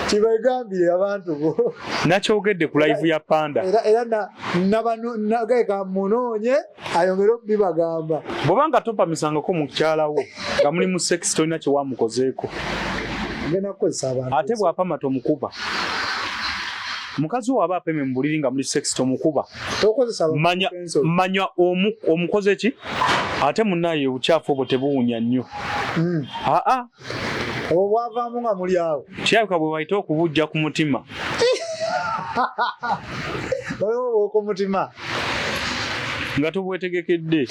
kibagambire abantu bo nakyogedde ku live ya Panda era nagayika munoonye ayongere bibagamba bw'obanga topamisangako mukyalawo nga muli mu sex tolina kye wamukozeeko ngenda kukozesa abantu ate bw'apama tomukuba mukazi wo aba apeme mu buliri nga muli sex tomukuba manya omukoze ki ate munnaye obukyafu obwo tebuwunya nnyo obwo bwavaamu nga muli awo kirabika bwe bayita okubujja ku mutima baliwo ku mutima nga tobwetegekedde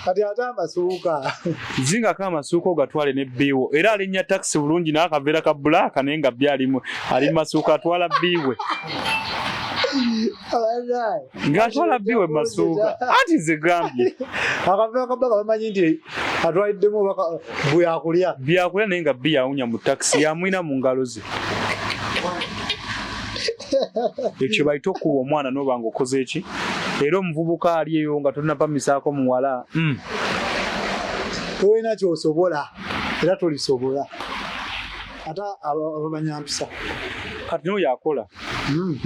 kati ate amasuuka zingako amasuuka ogatwale ne bbiiwo era alinnya takisi bulungi naye akaveera ka bbulaaka naye nga byalimu ali masuuka atwala bbiiwe ng'atwala bbiiwe masuuka ati zigambye akaveera ka bbulaaka bamanyi nti atwaliddemu byakulya naye nga bbi yawunya mu takisi yamwina mu ngalo ze ekyo bayita okuba omwana n'oba ng'okoze eki era omuvubuka ali eyo nga tolinapamisaako muwala tolina kyosobola era tolisobola ate ababanyampisa kati n'oyo akola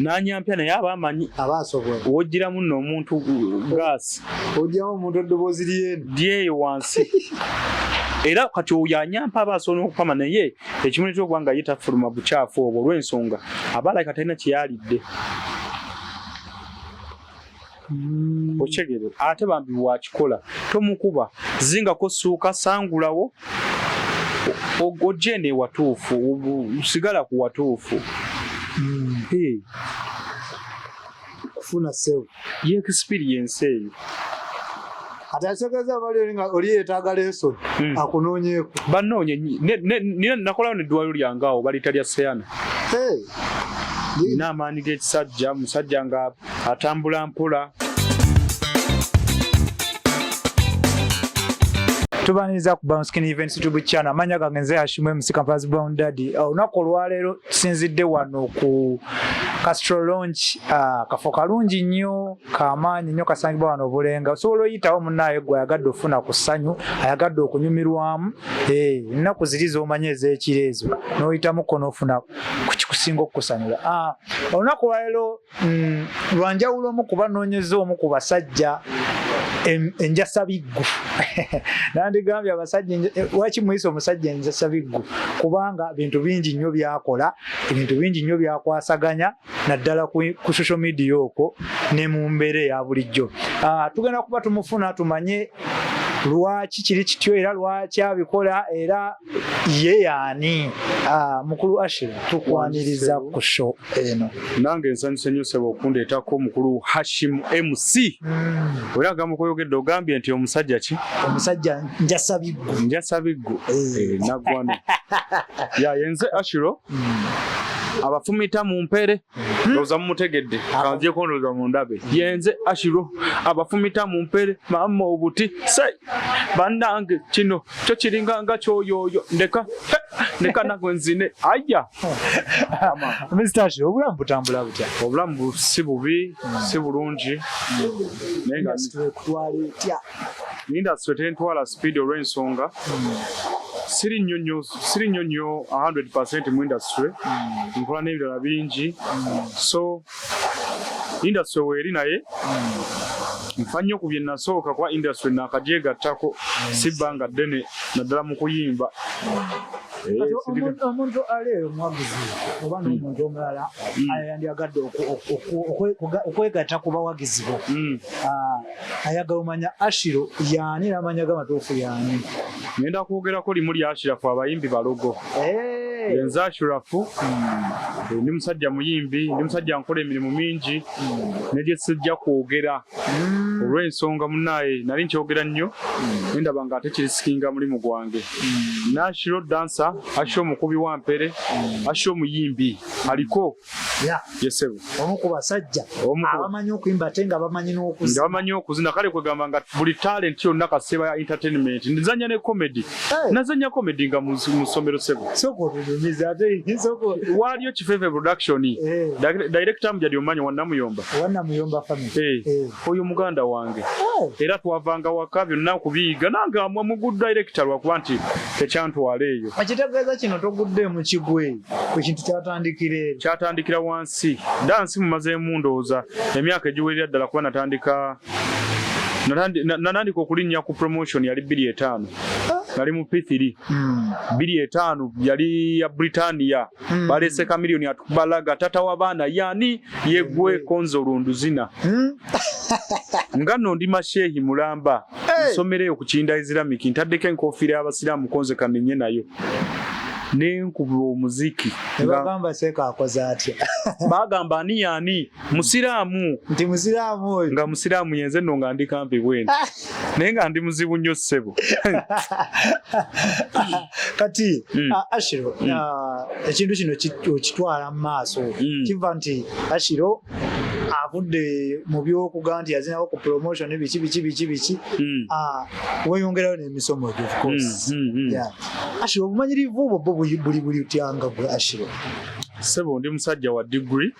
n'anyampya naye aba amanyi aba asobola wojjiramu nno omuntu gaasi ojjamu omuntu eddoboozi lyeyo wansi era kati oyo anyampa aba asobola okupama naye ekimuleeta okuba nga ye tafuluma bukyafu obwo olw'ensonga aba alabika talina kyeyalidde okyegere ate bambi bwakikola tomukuba zingako ssuuka sangulawo ojje ne watuufu sigala ku watuufu kufuna sewo ye experience eyo ate ategeeza bali nga oli yeetaaga lesson akunoonyeeko bannoonye nakolawo neddwaliro lyange awo balita lya Seyana nina amaanyi g'ekisajja musajja nga atambula mpola tubaniriza ku Brown Skin Events YouTube channel amanya gange nze Hashim MC Campus Brown Daddy olunaku olwaleero tusinzidde wano ku Castro Lounge kafo kalungi nnyo kamaanyi nnyo kasangibwa wano Bulenga osobola oyitawo munnaye gwe ayagadde ofuna ku ssanyu ayagadde okunyumirwamu ennaku ziri z'omanya ez'ekireezo n'oyitamuko n'ofuna kusinga okukusanyula olunaku olwaleero lwanjawulo omu kuba noonyeza omu ku basajja enjasabiggu nandigambye abasajja waki muyisa omusajja enjasabiggu kubanga bintu bingi nnyo byakola ebintu bingi nnyo byakwasaganya naddala ku social media okwo ne mu mbeera eya bulijjo tugenda kuba tumufuna tumanye lwaki kiri kityo era lwaki abikola era ye yaani mukulu Ashira tukwaniriza ku show eno nange nsanyuse nnyo sebo okundeetako mukulu Hashim MC era gamukuyogedde ogambye nti omusajja ki omusajja njasabiggu naggwano yenze Ashiro abafumita mu mpere ndoza mumutegedde kanjye kondoza mu ndabe yenze Ashiro abafumita mu mpere mamma obuti sai bandange kino cyo kiringa nga cyoyoyo ndeka nagwenzine aya Mr. Ashiro obulamu butambula butya obulamu si bubi si bulungi nenga industry tentwala speed olw'ensonga siri nnyo 100% mu industry nkola n'ebirala bingi so industry weeri naye nfa nnyo ku bye nasooka kwa industry nakagyegattako si bbanga ddene naddala mu kuyimba omuntu aleero mwagizi oba n'omuntu omulala yandiyagadde okwegatta ku bawagizi bo ayagala omanya Ashiro yaani n'amanya g'amatuufu yaani ngenda kwogerako limu lya Ashirafu abayimbi balogo yenze Ashirafu ndi musajja muyimbi ndi musajja nkola emirimu mingi negye sijja kwogera olw'ensonga munnaye nali nkyogera nnyo nendaba nga ate kirisikinga mulimu gwange Ashiro dancer Ashiro mukubi wa mpere Ashiro muyimbi aliko Yeah. Yesebo. Omu ku basajja abamanyi okuyimba ate nga bamanyi n'okuzina. Bamanyi okuzina kale kwegamba nga buli talent yonna kaseba ya entertainment. Nzanya ne comedy. Nazanya comedy nga mu ssomero sebo. Soko tudumiza ate soko waliyo Kifefe production. Director mjadi omanyi Wannamuyomba. Wannamuyomba family. Oyo muganda wange. Era twavanga waka byonna kubiyiga nange amwa mu good director lwakuba nti tekyantwala eyo. Akitegeeza kino togudde mu kigwe ekintu kyatandikira wansi dansi mumazeemu ndowooza emyaka egiwerera ddala kuba natandika okulinnya ku promotion yali 2005 nali mu P3 2005 yali ya Britannia balese kamiliyoni atubalaga tata w'abaana yani yegwe konzo lunduzina nga nno ndi mashehi mulamba nsomereyo ku Kinda Islamic ntaddeko enkofiira y'abasiraamu konze kamenye nayo nenkuba omuziki bagamba seka akoze atya bagamba ani musiraamu nti musiraamu oyo nga musiraamu yenze nno nga ndi kampi bwene naye nga ndi muzibu nnyo ssebo kati Ashiro ekintu kino okitwala mu maaso kiva nti Ashiro avudde mu by'okuga nti yazinawo ku promotion biki weyongerayo n'emisomo of course Ashiro obumanyirivu bwo buli utyanga gwe Ashiro sebo ndi musajja wa degree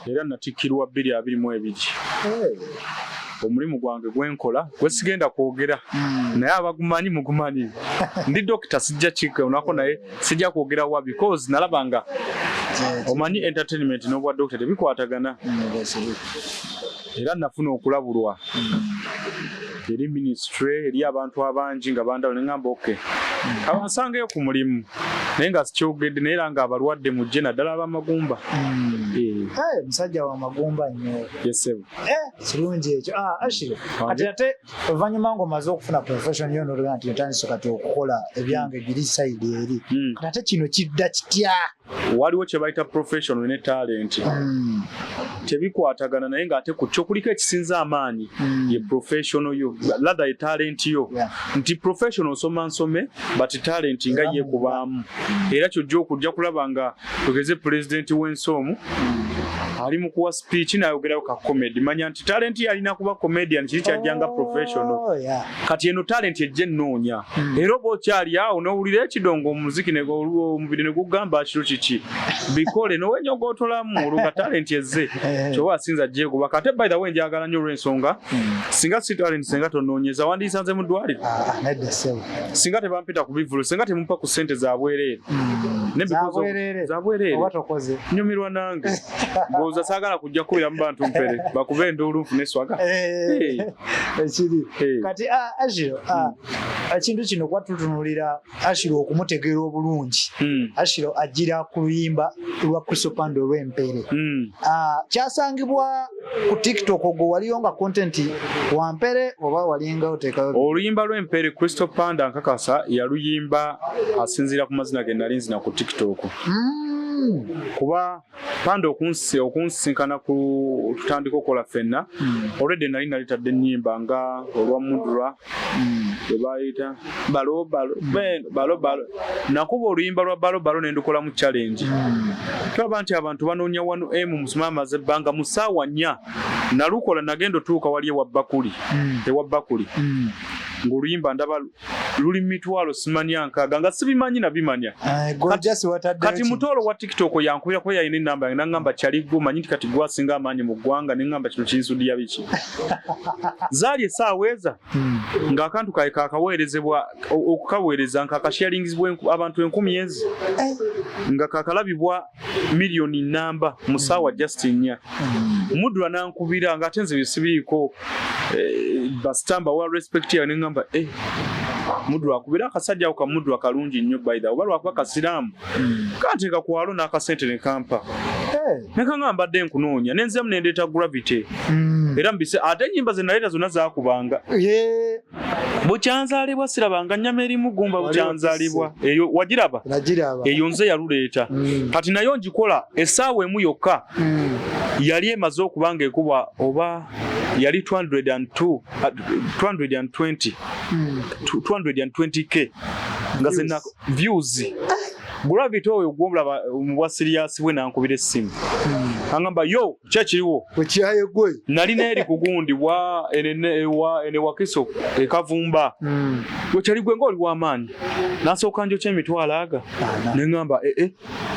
era natikirwa 2022 omulimu gwange gwenkola gwesigenda kwogera naye abagumanyi mugumanyi ndi doctor sijja kike onako naye sijja kwogera wa because nalabanga omanyi entertainment n'obwa doctor tebikwatagana era nafuna okulabulwa eri ministry eri abantu abangi nga bandawo nengamba okay abansangeyo ku mulimu naye nga sikyogedde naye era nga abalwadde mujje naddala ab'amagumba musajja wa magumba nnyo yesebo kirungi ekyo Ashiro kati ate oluvannyuma ng'omaze okufuna profession yo n'olugamba nti otandise kati okukola ebyange biri side eri kati ate kino kidda kitya waliwo kye bayita professional ne talent tebikwatagana naye ng'ate ku kyo kuliko ekisinza amaanyi ye professional yo ladda ye talent yo nti professional osoma nsome but talent nga ye kubaamu era kyojja okujja kulaba nga tugeze president w'ensoomu ali mu kuwa speech n'ayogerayo ka comedy manya nti talent yalina kuba comedian kiri kyajjanga professional kati eno talent ejje nnoonya era oba okyali awo n'owulira ekidongo omuziki omubiri ne gugamba kiro kiki bikole n'owenyogotolamu olwo talent ezze kyoba asinza ajje kuba kate by the way njagala nnyo olw'ensonga singa si talent senga tonoonyeza wandisanze mu ddwaliro singa tebampita ku bivulo singa temumpa ku ssente za bwereere zabwereere nyumirwa nange ng'oza saagala kujja kubira mu bantu mpere bakube enduulu nfune eswaga ekiri kati Ashiro ekintu kino kwatutunulira Ashiro okumutegeera obulungi Ashiro agira ku luyimba lwa Crystal Panda olw'empere kyasangibwa ku TikTok ogwo waliyo nga content wampere oba walinga oteekayo oluyimba lw'empere Crystal Panda nkakasa yaluyimba asinziira ku mazina ge nali nzina ku TikTok kuba Panda okunsinkana ku tutandika okukola ffenna already nali nalitadde ennyimba nga olwa mudura bebayita balo nakuba oluyimba lwa balo nendukola mu challenge tulaba nti abantu banoonya wano musuma amaze ebbanga mu ssaawa 4 nalukola nagenda otuuka wali ewa Bakuli ng'oluyimba ndaba luli mitwalo simanya nkaaga nga sibimanyi nabimanya kati mutoolo wa TikTok yankubirako yalina ennamba yange naŋŋamba kyaliggwe manyi nti kati gwasinga amaanyi mu ggwanga neŋŋamba kino kinsuddiya biki zaali essaawa eza ng'akantu kaye kakaweerezebwa okukaweereza nkakasharingizibwa abantu 1000 ezi nga kakalabibwa miliyoni nnamba mu ssaawa just 4 mudula nankubira ng'ate nze bisibiiko basitamba wa respect ya neŋŋamba mudula akubira akasajja ako kamudula kalungi nnyo by the way lwakuba kasiraamu kanteeka ku walo n'akasente ne kampa nekanga mbadde nkunoonya nenzemu nendeeta gravity era mbise ate ennyimba ze naleeta zonna zaakubanga bukyanzaalibwa sirabanga nnyama erimu gumba bukyanzaalibwa eyo wagiraba eyo nze yaluleeta kati nayo ngikola essaawa emu yokka yali emaze okuba nga ekubwa oba yali 220k nga zena views Gravity oyo gwomulaba mu serious bwe nankubira essimu. Angamba yo kyakiriwo. Wekiyaye gwe. Nali neeri kugundi wa ene wakiso ekavumba. Wekyali gwe ng'oli w'amaanyi. Nasooka njo kyemitwalo aga. Ne ngamba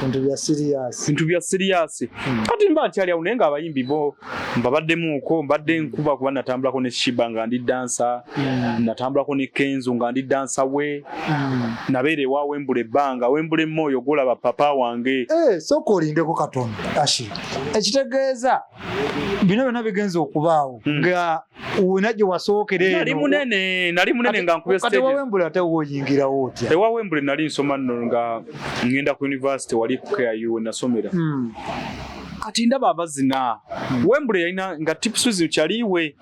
Bintu bya serious. Kati mba nkyali awo naye ng'abayimbi bo mbabaddemuuko mbadde nkuba kuba natambulako ne Shiba nga ndi dansa. Natambulako ne Kenzo nga ndi dansa we. Nabeere wa Wembule ebbanga. Wembule moyo golaba papa wange. Soko olindeko katono Ashi. Ekitegeeza bino byonna bigenze okubaawo nga unajje wasookera eno. Nali munene nga nkubye stage. Kati wa Wembule ate woyingira otya? Ewa Wembule nali nsoma nno nga ngenda ku university wali ku KU nasomera. Kati ndaba abazina. Wembule yalina nga tips zikyaliwe.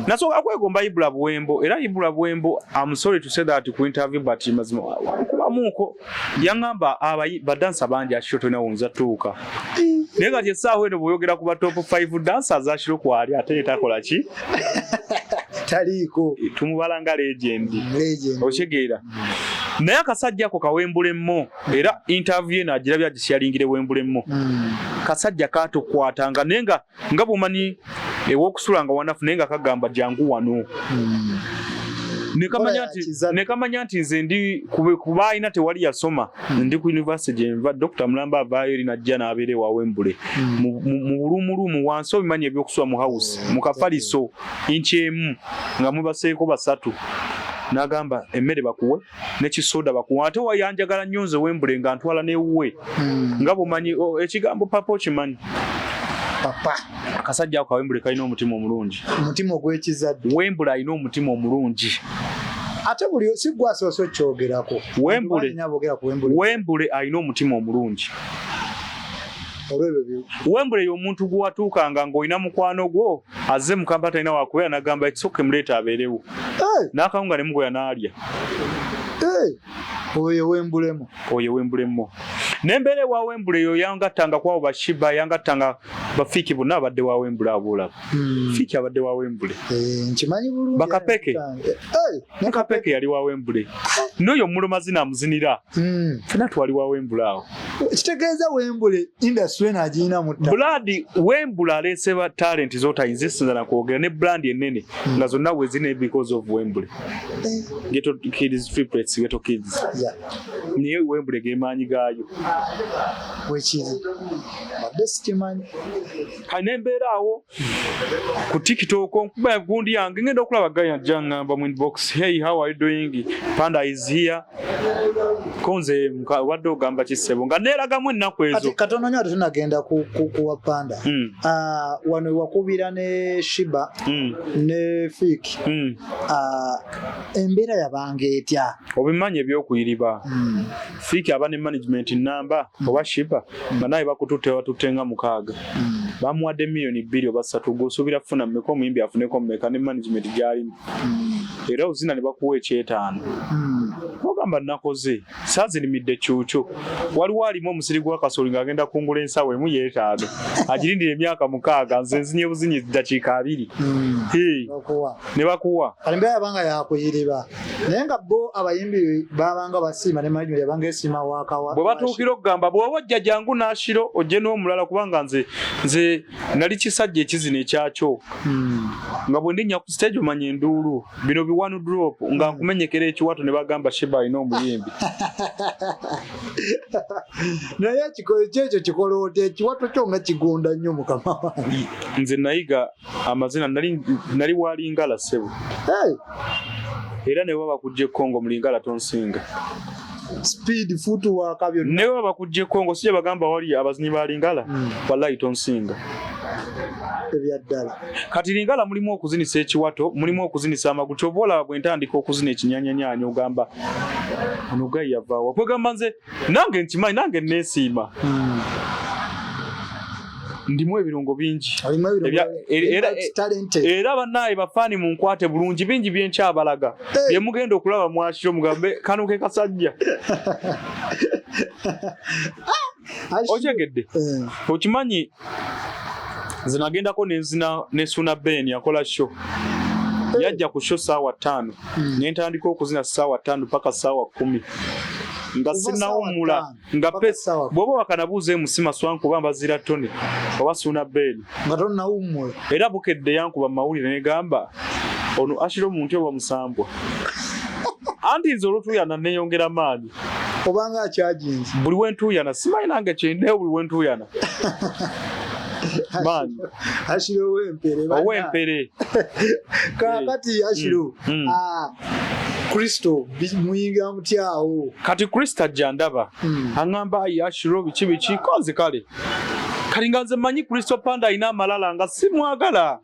Nasooka kwegomba Ibula Buwembo. Era Ibula Buwembo, I'm sorry to say that ku interview but mazima kubamuuko yangamba badansa bangi Ashiro na wonza tuuka. Naye kati essaawa eno bw'oyogera ku ba top 5 dancers Ashiro kwali ate takola ki? Taliiko. Tumubala nga legend. Okigeera. Naye akasajja ako kawembulemo era interview eno agirabya agishalingire Wembulemo. Kasajja katukwatanga nenga nga bumani ewokusulanga wanafu nenga kagamba jangu wano. Nekamanya nti nze ndi kuba ina tewali yasoma ndi ku university gyenva Dr. Mulamba avaayo eri najja n'abeere wa Wembule mu bulumurumu wansi obimanya ebyokusula mu house mu kafaliso inchemu nga mubaseeko basatu. Nagamba emmere bakuwe n'ekisoda bakuwe ate wayanjagala nnyo nze Wembule nga ntwala n'ewuwe nga bumanyi ekigambo papa okimanyi. Papa akasajja ako Wembule kalina omutima omulungi. Omutima ogw'ekizadde. Wembule alina omutima omulungi. Ate buli sigwasoose okyogerako. Wembule alina omutima omulungi. Wembule y'omuntu gwe watuukanga ng'olina mukwano gwo azze mu kampala talina wakubeera n'agamba ekisooka muleeta abeerewo. N'akawunga ne mugoya n'alya. Oyo Wembulemo. N'embeera ewa Wembule yo yangattanga kwabo Bashiba yangattanga Bafiki bonna abadde wa Wembule abulaba. Fiki abadde wa Wembule. Nkimanyi bulungi. Bakapeke. Bakapeke yali wa Wembule. N'oyo mulumazina amuzinira. Fena twali wa Wembule awo. Kitegeeza Wembule industry n'agiina mutta. Blood Wembule aleese ba talent z'otayinzisinza na kwogera ne brand ennene nga zonna we zine because of Wembule. Ghetto Kids triplets, Ghetto Kids. Niye Wembule gemaanyi gaayo. Wekiri. Badde sikimanyi. Kanembeera awo ku TikTok nkuba gundi yange ngenda okulaba gaya jangamba mu inbox. Hey, how are you doing? Panda is here. Konze wadde ogamba kisebo nga neeragamu ennaku ezo. Katono nnyo ate tunagenda kuwa Panda. Wano wakubira ne Shiba ne Fiki. Embeera yabanga etya? Obimanyi ebyokuyiriba. Fiki aba ne management namba oba Shiba banaye bakututte watutenga mukaaga. Bamuwadde million 2 oba 3 gosuubira kufuna mmeka omuyimbi afuneko mmeka ne management gyalimu. Era ozina ne bakuwa ekyetaano. Ogamba nakoze saazirimidde kyukyo. Waliwo alimu omusiri gwa kasooli ng'agenda kungula ensawo emu yeetaano. Agirindira emyaka 6 nze nzinye buzinyi ddakiika 2. Ne bakuwa. Alimbeera yabanga yakuyiriba. Naye nga bo abayimbi babanga basiima ne management yabanga esiima wakawa. Bwe batuukira okugamba bw'oba ojja jangu n'Ashiro ojje n'omulala kubanga nze nali kisajja ekizina ekyakyo. Nga bwe ndinnya ku stage omanya enduulu bino bi one drop nga nkumenyekera ekiwato ne bagamba Shiba alina omuyimbi. Naye ekyo kikola oti ekiwato kyo nga kigunda nnyo mukama wange. Nze nayiga amazina nali wa Lingala ssebo. Era ne baba kujja Kongo mu Lingala tonsinga. Speed footwork byonna. Ne baba kujja Kongo sije bagamba wali abazinyi ba Lingala wallahi tonsinga. Ebyaddala. Kati Lingala mulimu okuzinisa ekiwato, mulimu okuzinisa amaguti obola bwe ntandika okuzina ekinyanyanya ogamba ono gayi yavaawa. Kwegamba nze nange nkimanyi nange neesiima. Ndimu ebirungo bingi. Era bannaye bafaani mu nkwate bulungi bingi byenkyabalaga. Bye mugenda okulaba mu Ashiro mugambe kano ke kasajja. Okyegedde. Okimanyi nze nagendako ne Suna Ben yakola show. Yajja ku show saawa 5. Ne ntandika okuzina saawa 5 paka saawa 10. nga sinawumula nga pesa bwoba wakanabuuza emusima swankuba mbazira tone oba suuna beeri nga tonnawummula era bukedde yankuba mawulire negamba ono Ashiro omuntu oba musambwa anti nze olutuyana neyongera maanyi obanga akyajinzi buli wentuyana simanyi nange kyendeewo buli wentuyana maanyi Ashiro owempere kakati Ashiro Kristo muyinga mutyawo kati Kristo ajja ndaba aŋŋamba ayi Ashiro biki koze kale kali nga nze manyi Kristo Panda alina amalala nga simwagala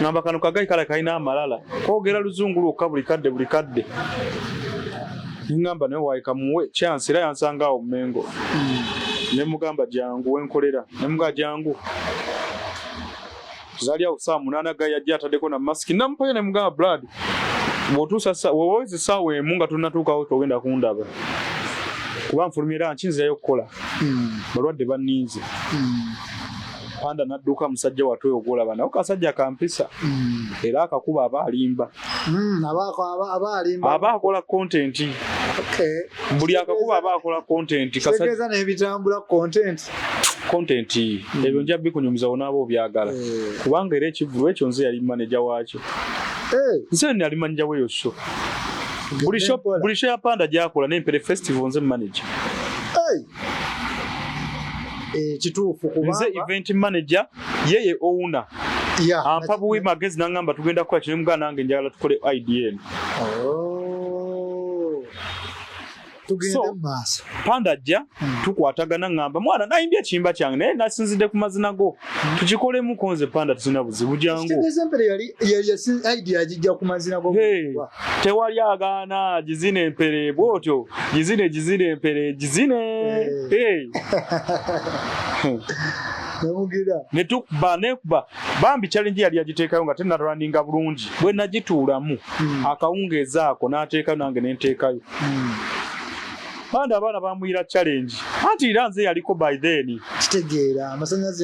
ngamba kano kagayi kale kalina amalala koogera luzungu lwokka buli kadde ngamba naye waayika muwe chance era yansanga awo Mmengo ne mugamba jangu wenkolera ne muga jangu zali awo saa 8 gayi yajja ataddeko na masiki namupoye ne mugamba Brad bw'otuusa woowezi saawa emu nga tunnatuukawo togenda kundaba kuba nfulumira nkinzirayo okukola balwadde banninze Panda nadduka musajja watwe ogolaba nawo kasajja kampisa era akakuba abalimba abakola content buli akakuba abakola content kasajja n'ebitambula content ebyo nja bikunyumiza onaabo byagala kubanga era ekivulu ekyo nze yali manager wakyo nze nali manager weyo show buli show ya Panda gyakola n'empere festival nze manager kituufu kubanga nze event manager yeye owner ampa buwi magezi nangamba tugenda kukola kino mugana nange njagala tukole IDN tugende maaso Panda ajja tukwatagana ngamba mwana nayimbye ekiyimba kyange naye nasinzidde ku mazina go tukikolemu konze Panda tuzina buzibu jangu empere yali idea ajijja ku mazina go tewali agaana gizine empere bwotyo gizine empere gizine namugira netukuba bambi challenge yali agiteekayo nga tenarunninga bulungi bwe nagituulamu akawungeeza ako n'ateekayo nange nenteekayo Panda abaana bamuyira challenge anti era nze yaliko by then kitegeera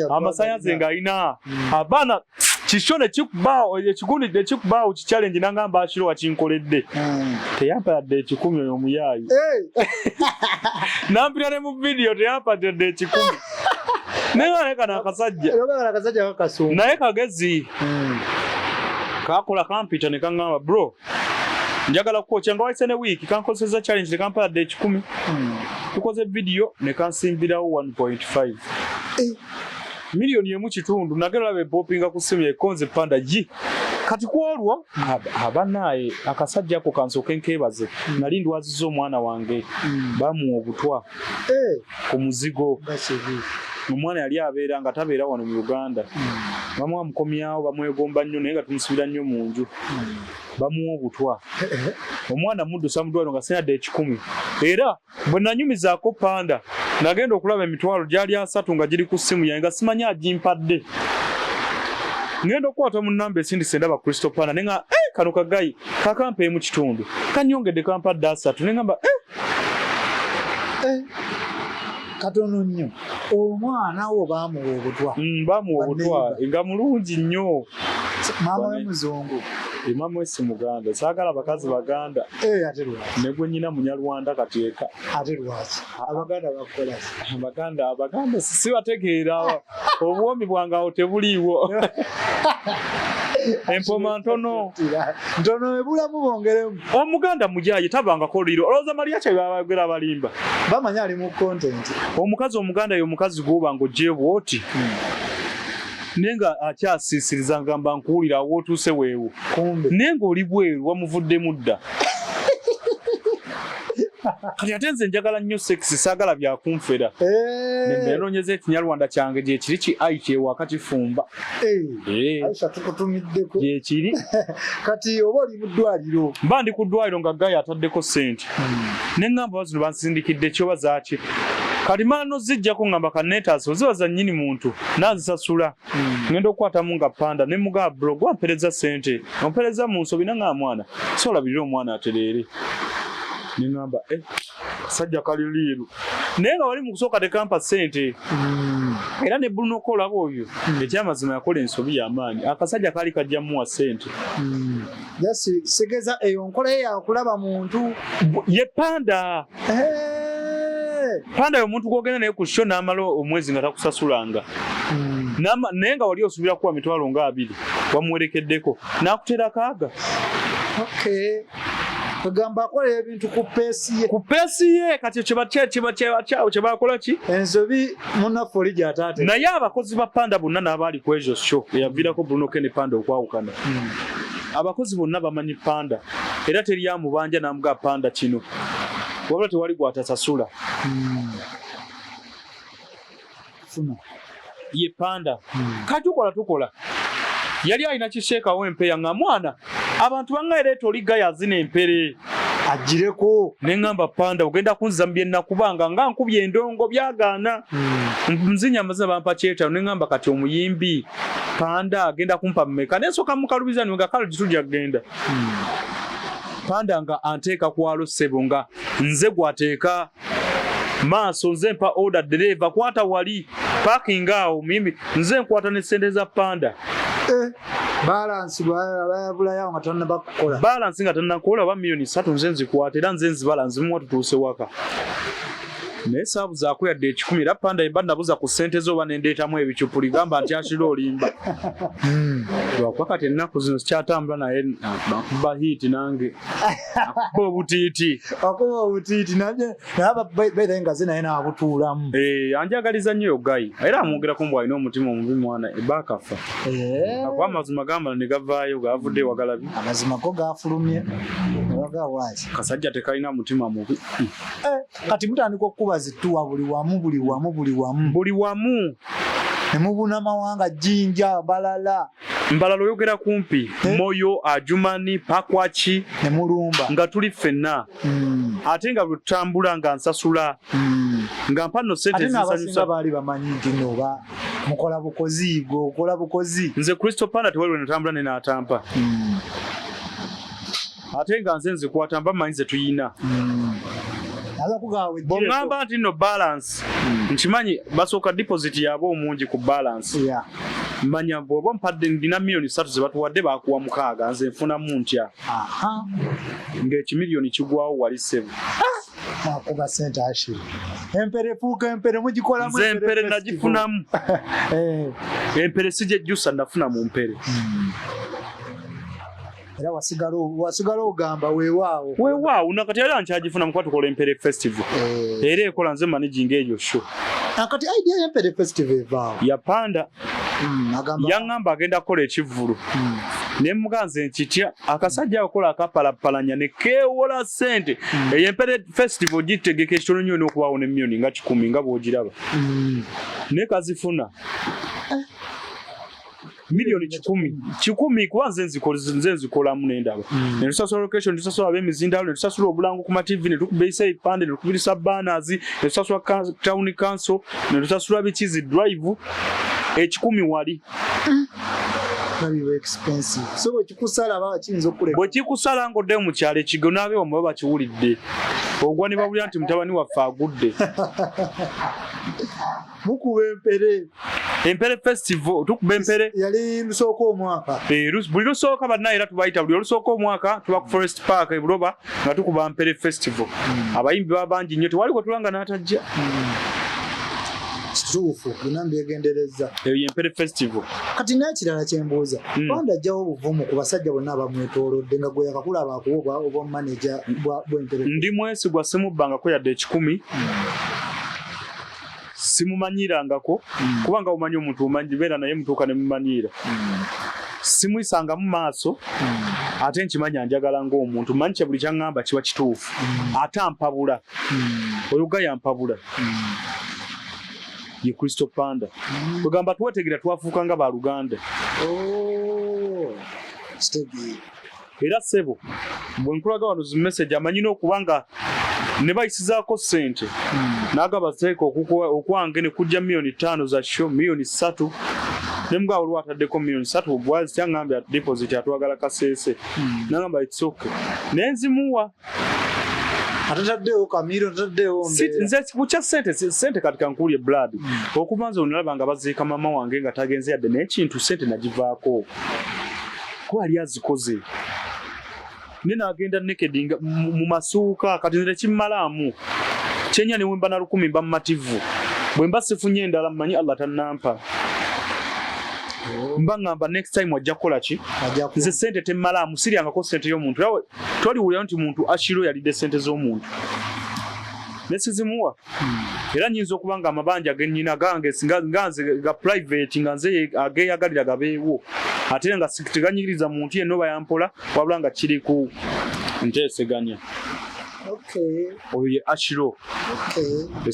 amasanyaze ng'alina abaana kishone kikubaawo ekigundi ekikubaawo ki challenge nangamba Ashiro wakinkoledde teyampadde 10 oyo omuyaayi nampira ne mu video teyampadde 10 naye kana akasajja kakasumba naye kagezi kakola kampita ne kaŋŋamba bro njagala kukocha nga waise ne week kankozesa challenge ne kampadde 10 tukoze video ne kansimbirawo 1.5 milioni emu kitundu nagera labe popinga ku simu yekonze Panda ji kati kwolwo abanaye akasajja ko kansoke nkebaze nali ndwazizo omwana wange bamu obutwa ku muzigo omwana yali abeera nga tabeera wano mu Uganda bamuwa mukomyawo bamwegomba nnyo naye nga tumusubira nnyo mu nju bamuwa obutwa omwana muddusa mudwalo nga sena 10 era bwe nanyumizaako Panda nagenda okulaba emitwalo gyali 3 nga giri ku simu yange nga simanyi agimpadde ngenda okwata mu namba esindise ndaba Kristo Panda nenga kano kagayi kakampeemu kitundu kanyongedde kampadde 3 nengamba katono nnyo omwana wo bamuwa obutwa nga mulungi nnyo maama we muzungu mama we si Muganda saagala bakazi Baganda ate lwaki ne gwe nnyina Munyarwanda kateeka ate lwaki Abaganda bakola Abaganda sibategeera obwomi bwange awo tebuliiwo empoma ntono ebulamu bongeremu Omuganda mujayi tabangako liiro olowooza Maria kye babagera abalimba bamanya ali mu content omukazi Omuganda ye omukazi gw'obanga ojje bwoti nenga akyasiisiriza ngamba nkuwulira wootuuse weewo nenga oli bweru wamuvuddemu dda kati ate nze njagala nnyo sex saagala byakunfera nenoonyeza ekinyarwanda kyange gyekiri ki aiki wakati fumba Aisha tukutumiddeko gyekiri kati oba oli mu ddwaliro mba ndi ku ddwaliro nga gayi ataddeko sente neŋŋamba bazino bansindikidde kyoba zaaki kati mala nozijjako ngamba kaneetaasi ozibaza nnyini muntu nazisasula ngenda okukwatamu nga Panda ne mugaa blog wampereza sente ompereza mu nsobi nanga mwana solabirira omwana atereere neŋŋamba kasajja kali liiru naye nga wali mu kusooka tekampa sente era ne Bruno Kolaba oyo ekyamazima yakola ensobi y'amaanyi akasajja kaali kajja muwa sente segeza eyo nkola ye yakulaba muntu ye Panda panda omuntu gwogenda naye ku show n'amala omwezi nga takusasulanga naye nga wali osubira kuwa mitwalo nga 2 wamuwerekeddeko n'akutera kaaga. Okay. Kagamba akola ebintu ku peesi ye kati kyebakola ki ensobi munnaffe oli gy'ataate naye abakozi ba panda bonna n'abaali ku ezo show eyaviirako Bruno Ken Panda okwawukana abakozi bonna bamanyi panda era teri amubanja n'amuga panda kino wabula tewali gwatasasula ye panda kati tukola yali alina kisheekawo empeya nga mwana abantu bangaereeta oli gaya azina empere agireko neŋŋamba panda ogenda kunzza mbyenakubanga nga nkubye endongo byagaana nzinya amazina bampa kyetaano neŋŋamba kati omuyimbi panda agenda kumpa mmeka nensooka mukalubiza nga kalo gitujja kgenda panda nga anteeka kwalo ssebo nga nze gwateeka maaso nze mpa order dereva kwata wali parking awo mimi nze nkwata ne sente za panda balance bayabulayo nga tannabakukola balance nga tannakola ba million 3 nze nzikwata era nze nzibala nzimuwa tutuuse waka naye saabu zaako yadde 10 era panda emba nabuza ku ssente zo banendeetamu ebicupuli gamba nti akira olimba lwakwakati ennaku zino sikyatambula naye akuba hiiti nange akuba obutiiti naye nga ze naye naabutuulamu anjagaliza nnyo yogayi era amwogerako mbu alina omutima omubi mwana ebaakafa akuba amazima gambala ne gavaayo gaavudde wagalabi amazima go gaafulumye wagawaaki kasajja tekalina mutima mubi kati mutandika okukuba zittuwa buli wamu nemubuna mawanga Jinja Mbalala oyogera kumpi Moyo Ajumani Pakwachi nemulumba nga tuli ffenna ate nga butambula nga nsasula nga mpano sente zinsanyusa bali bamanyi nti noba mukola bukozi nze Kristo Panda tewali natambula ne natampa ate nga nze nzikwata mba manyi ze tuyina bongamba nti no balance nkimanyi basooka deposit yabo omungi ku balance manya bwoba mpadde ndina million 3 ze batuwadde bakuwa 6 nze nfunamu ntya ng'ekimiliyoni kigwawo wali 7 makuba sente ashiri empere fuuka empere mugikolamu nze empere nagifunamu empere sijejjusa nafuna mu mpere era wasigala ogamba weewaawo nakati era nkyagifuna mukuba tukola empere festival era ekola nze managing eyo show nakati idea y'empere festival evaawo yapanda yaŋŋamba agenda kukola ekivvulu ne muganze nkitya akasajja akola akapalapalanya ne keewola ssente ey'empere festival gitegeka ekitono nnyo n'okubaawo ne million nga 10 nga bw'ogiraba ne kazifuna million 10 kuba nze nzikolamu n'endaba ne tusasula location ne tusasula ab'emizindalo ne tusasula obulango ku ma TV ne tukubeisa ebipande ne tukubirisa banners ne tusasula town council ne tusasula bikizi drive 10 wali very expensive so bwekikusala baba kiyinza okuleka bwekikusala ng'odde mu kyalo ekigo n'abeewa mu baba kiwulidde ogwa ne babulira nti mutabani waffe agudde mukuba empere festival tukuba empere yali lusooka omwaka buli lusooka banna era tubayita buli olusooka omwaka tuba ku Forest Park e Buloba nga tukuba empere festival abayimbi baba bangi nnyo tewali gwetulanga n'atajja kituufu binambyegendereza eyo empere festival kati n'ekirala kyembuuza Panda ajjawo obuvumu ku basajja bonna abamwetoolodde nga gwe yakakulaba akuwa oba manager bw'empere ndi mwesigwa simubbangako yadde 10 simumanyirangako kubanga omanyi omuntu omanyi beera naye mutuuka ne mumanyira simuyisanga mu maaso ate nkimanya njagala ng'omuntu manyi kye buli kyaŋŋamba kiba kituufu ate ampabula oyoga yampabula ye Kristo Panda kugamba twetegera twafuuka nga baluganda era sebo bwe nkulaga wano zi message amanyina okubanga ne bayisizaako ssente n'agaba seeka okwange ne kujja million 5 za show million 3 ne mugabo lwataddeko million 3 obwazi kyaŋŋambye deposit atwagala kaseese n'agamba it's okay nenzimuwa atataddewo kamiro atataddewo nze kukya sente kati kankulye blood okubanza onalaba nga baziika mama wange nga tagenze yadde n'ekintu sente nagivaako ko ali azikoze nina agenda naked mu masuuka kati nze kimmalaamu Kyenya ne wemba na 10 mba mativu bwemba sifunye endala mmanyi Allah tannampa mba ngamba next time wajja kukola ki nze sente temmala amusiryangako sente y'omuntu yawe toliwulira nti muntu Ashiro yalidde sente z'omuntu nesizimuwa era nyinza okuba nga amabanja gennyina gange nganze ga private nga nze ageyagalira gabeewo ate nga siteganyiriza muntu yenno bayampola wabula nga kiri ku nteeseganya. Oye Ashiro.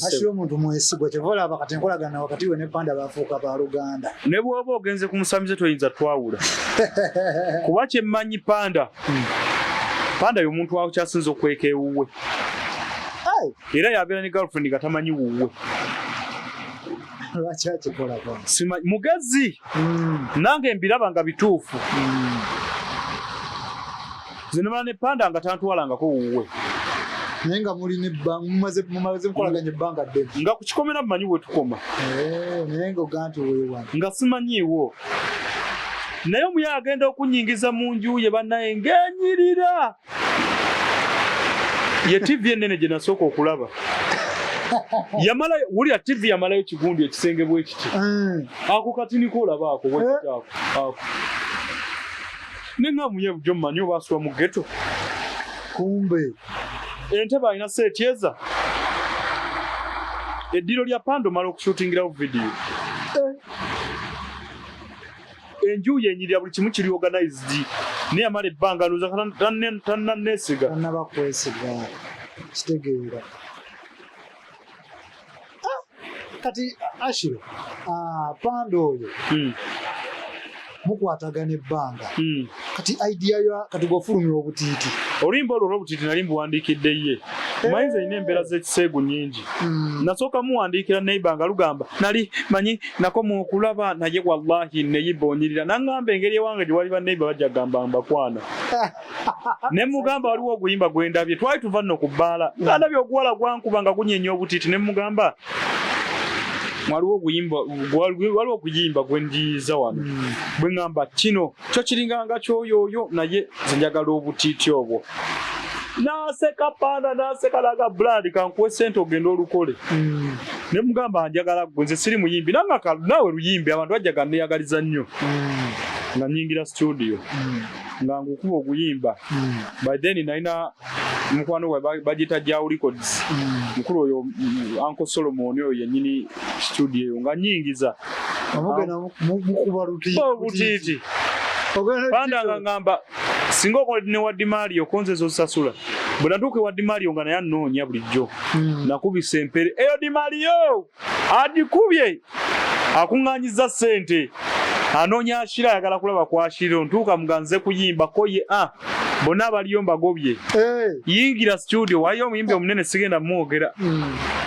Ashiro muntu mwesigwa kyevola bakati nkolagana wakati we ne Panda bafuuka ba Luganda. Ne bw'oba ogenze ku musamize toyinza twawula. Kuba kyemmanyi Panda. Panda y'omuntu wawe kyasinza okweka ewuwe. Era yabeera ne girlfriend nga tamanyi wuwe. Mugezi nange mbiraba nga bituufu. Zinema ne Panda nga tantwalangako wuwe. Nenga muri ne bang mumaze mukolaganye banga ddene nga kukikomera bumanyi bwe tukoma nenga oganti wewa nga simanyiwo naye omuya agenda okunyingiza mu nju ye bannaye ng'enyirira ye TV enene gye nasooka okulaba yamala wulira TV yamalayo kigundi ekisenge bwe kiti ako katini koolabaako bwekitaako nenga muye bujo mmanyi oba asuwa mu ghetto kumbe entebe alina seetyeza eddiro lya Pando mala okushootingirawo video enju yenyirira buli kimu kiri organized naye amala ebbanga ndowooza tannaneesiga tannabakwesiga kitegeera kati Ashiro Pando oyo mukwatagana ebbanga kati idea ya kati gofulumya obutiiti olimba olwo obutiiti nali mbuwandiikidde ye mayinza ina embeera z'ekiseegu nnyingi nasooka muwandiikira neiba nga lugamba nali manyi nakoma okulaba naye wallahi neyiba onyirira naŋŋamba engeri ewange gye wali banneiba bajja gamba mbakwana ne mugamba waliwo oguyimba gwendabye twali tuva nno ku bbaala nga ndabye oguwala gwankuba nga gunyenya obutiiti ne mugamba waliwo okuyimba gwendiyiza wano bwe ŋŋamba kino kyo kiringanga kyoyooyo naye nze njagala obutiiti obwo naaseka Panda naaseka laga brand kankuwe sente ogenda olukole ne mugamba njagala gwe nze siri muyimbi nawe luyimbi abantu bajjaga neyagaliza nnyo nga nyingira studio nga ngukuba oguyimba by then nalina mukwano we bagita Jaw Records mukulu oyo Uncle Solomon oyo yennyini studio nga nyingiza mukuba lutiiti Panda nga ngamba singa okoledde ne Waddi Mario konze zosasula bwe natuuka Waddi Mario nga naye annoonya bulijjo nakubisa empere eyo Di Mario agikubye akuŋŋaanyiza ssente anoonya Ashiro ayagala kulaba ku Ashiro ntuuka muganze kuyimba ko ye bonna abaliyo mbagobye yingira studio waliyo omuyimbi omunene sigenda mwogera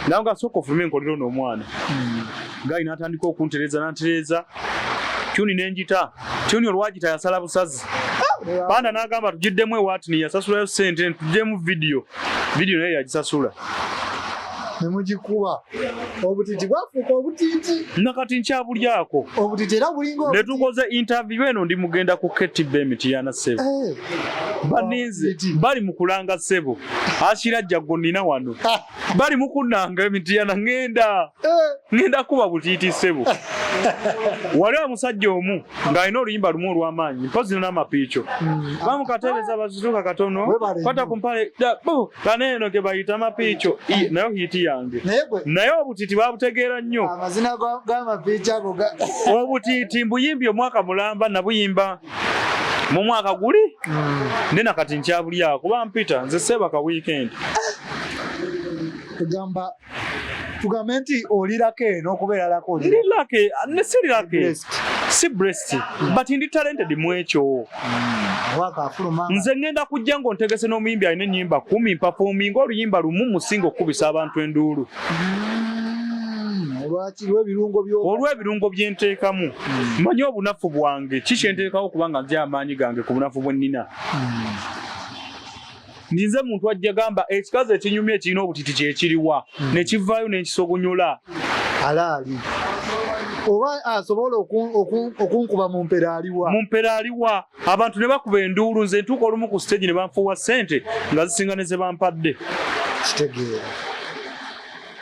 nawe nga sooka ofulume enkolero n'omwana gayi n'atandika okuntereza nantereza tyuni nenjita tyuni olwagita yasala busazi Panda n'agamba tugiddemu ewatini yasasulayo ssente tugyemu video naye yagisasula nemugikuba obutiiti bwafuuka obutiiti nakati nkyabulyako obutiiti era bulinga ne tukoze interview eno ndi mugenda ku Ketibbe Mitiana Ssebo baninze bali mu kulanga ssebo Ashiro ajja gonina wano bali mu kunnanga Mitiana ngenda kuba butiiti ssebo waliwo omusajja omu ng'alina oluyimba lumu olw'amaanyi mpozi n'amapiico bamukateebeza bazituka katono kwata ku mpale kaneeno ke bayita amapiico nayo hiiti yange naye obutiiti babutegeera nnyo amazina g'amapiico ago obutiiti mbuyimbi omwaka mulamba nabuyimba mu mwaka guli nena kati nkyabulyako kuba mpita nze seebaka weekend tugambe nti olirako eno okubeera lako lirake nesirirake si breast but ndi talented mu ekyo nze ngenda kujja ngo ntegese n'omuyimbi alina ennyimba 10 performing oluyimba lumu musinga okukubisa abantu enduulu olw'ebirungo byenteekamu mmanyi obunafu bwange kikyenteekawo kubanga nze amaanyi gange ku bunafu bwe nnina ndinze muntu ajja gamba ekikazi ekinyumya ekirina obutiiti kyekiriwa nekivaayo nenkisogonyula alaali oba asobola okunkuba mu mpera aliwa abantu ne bakuba enduulu nze ntuuka olumu ku stage ne banfuuwa ssente nga zisinga ne ze bampadde kitegeera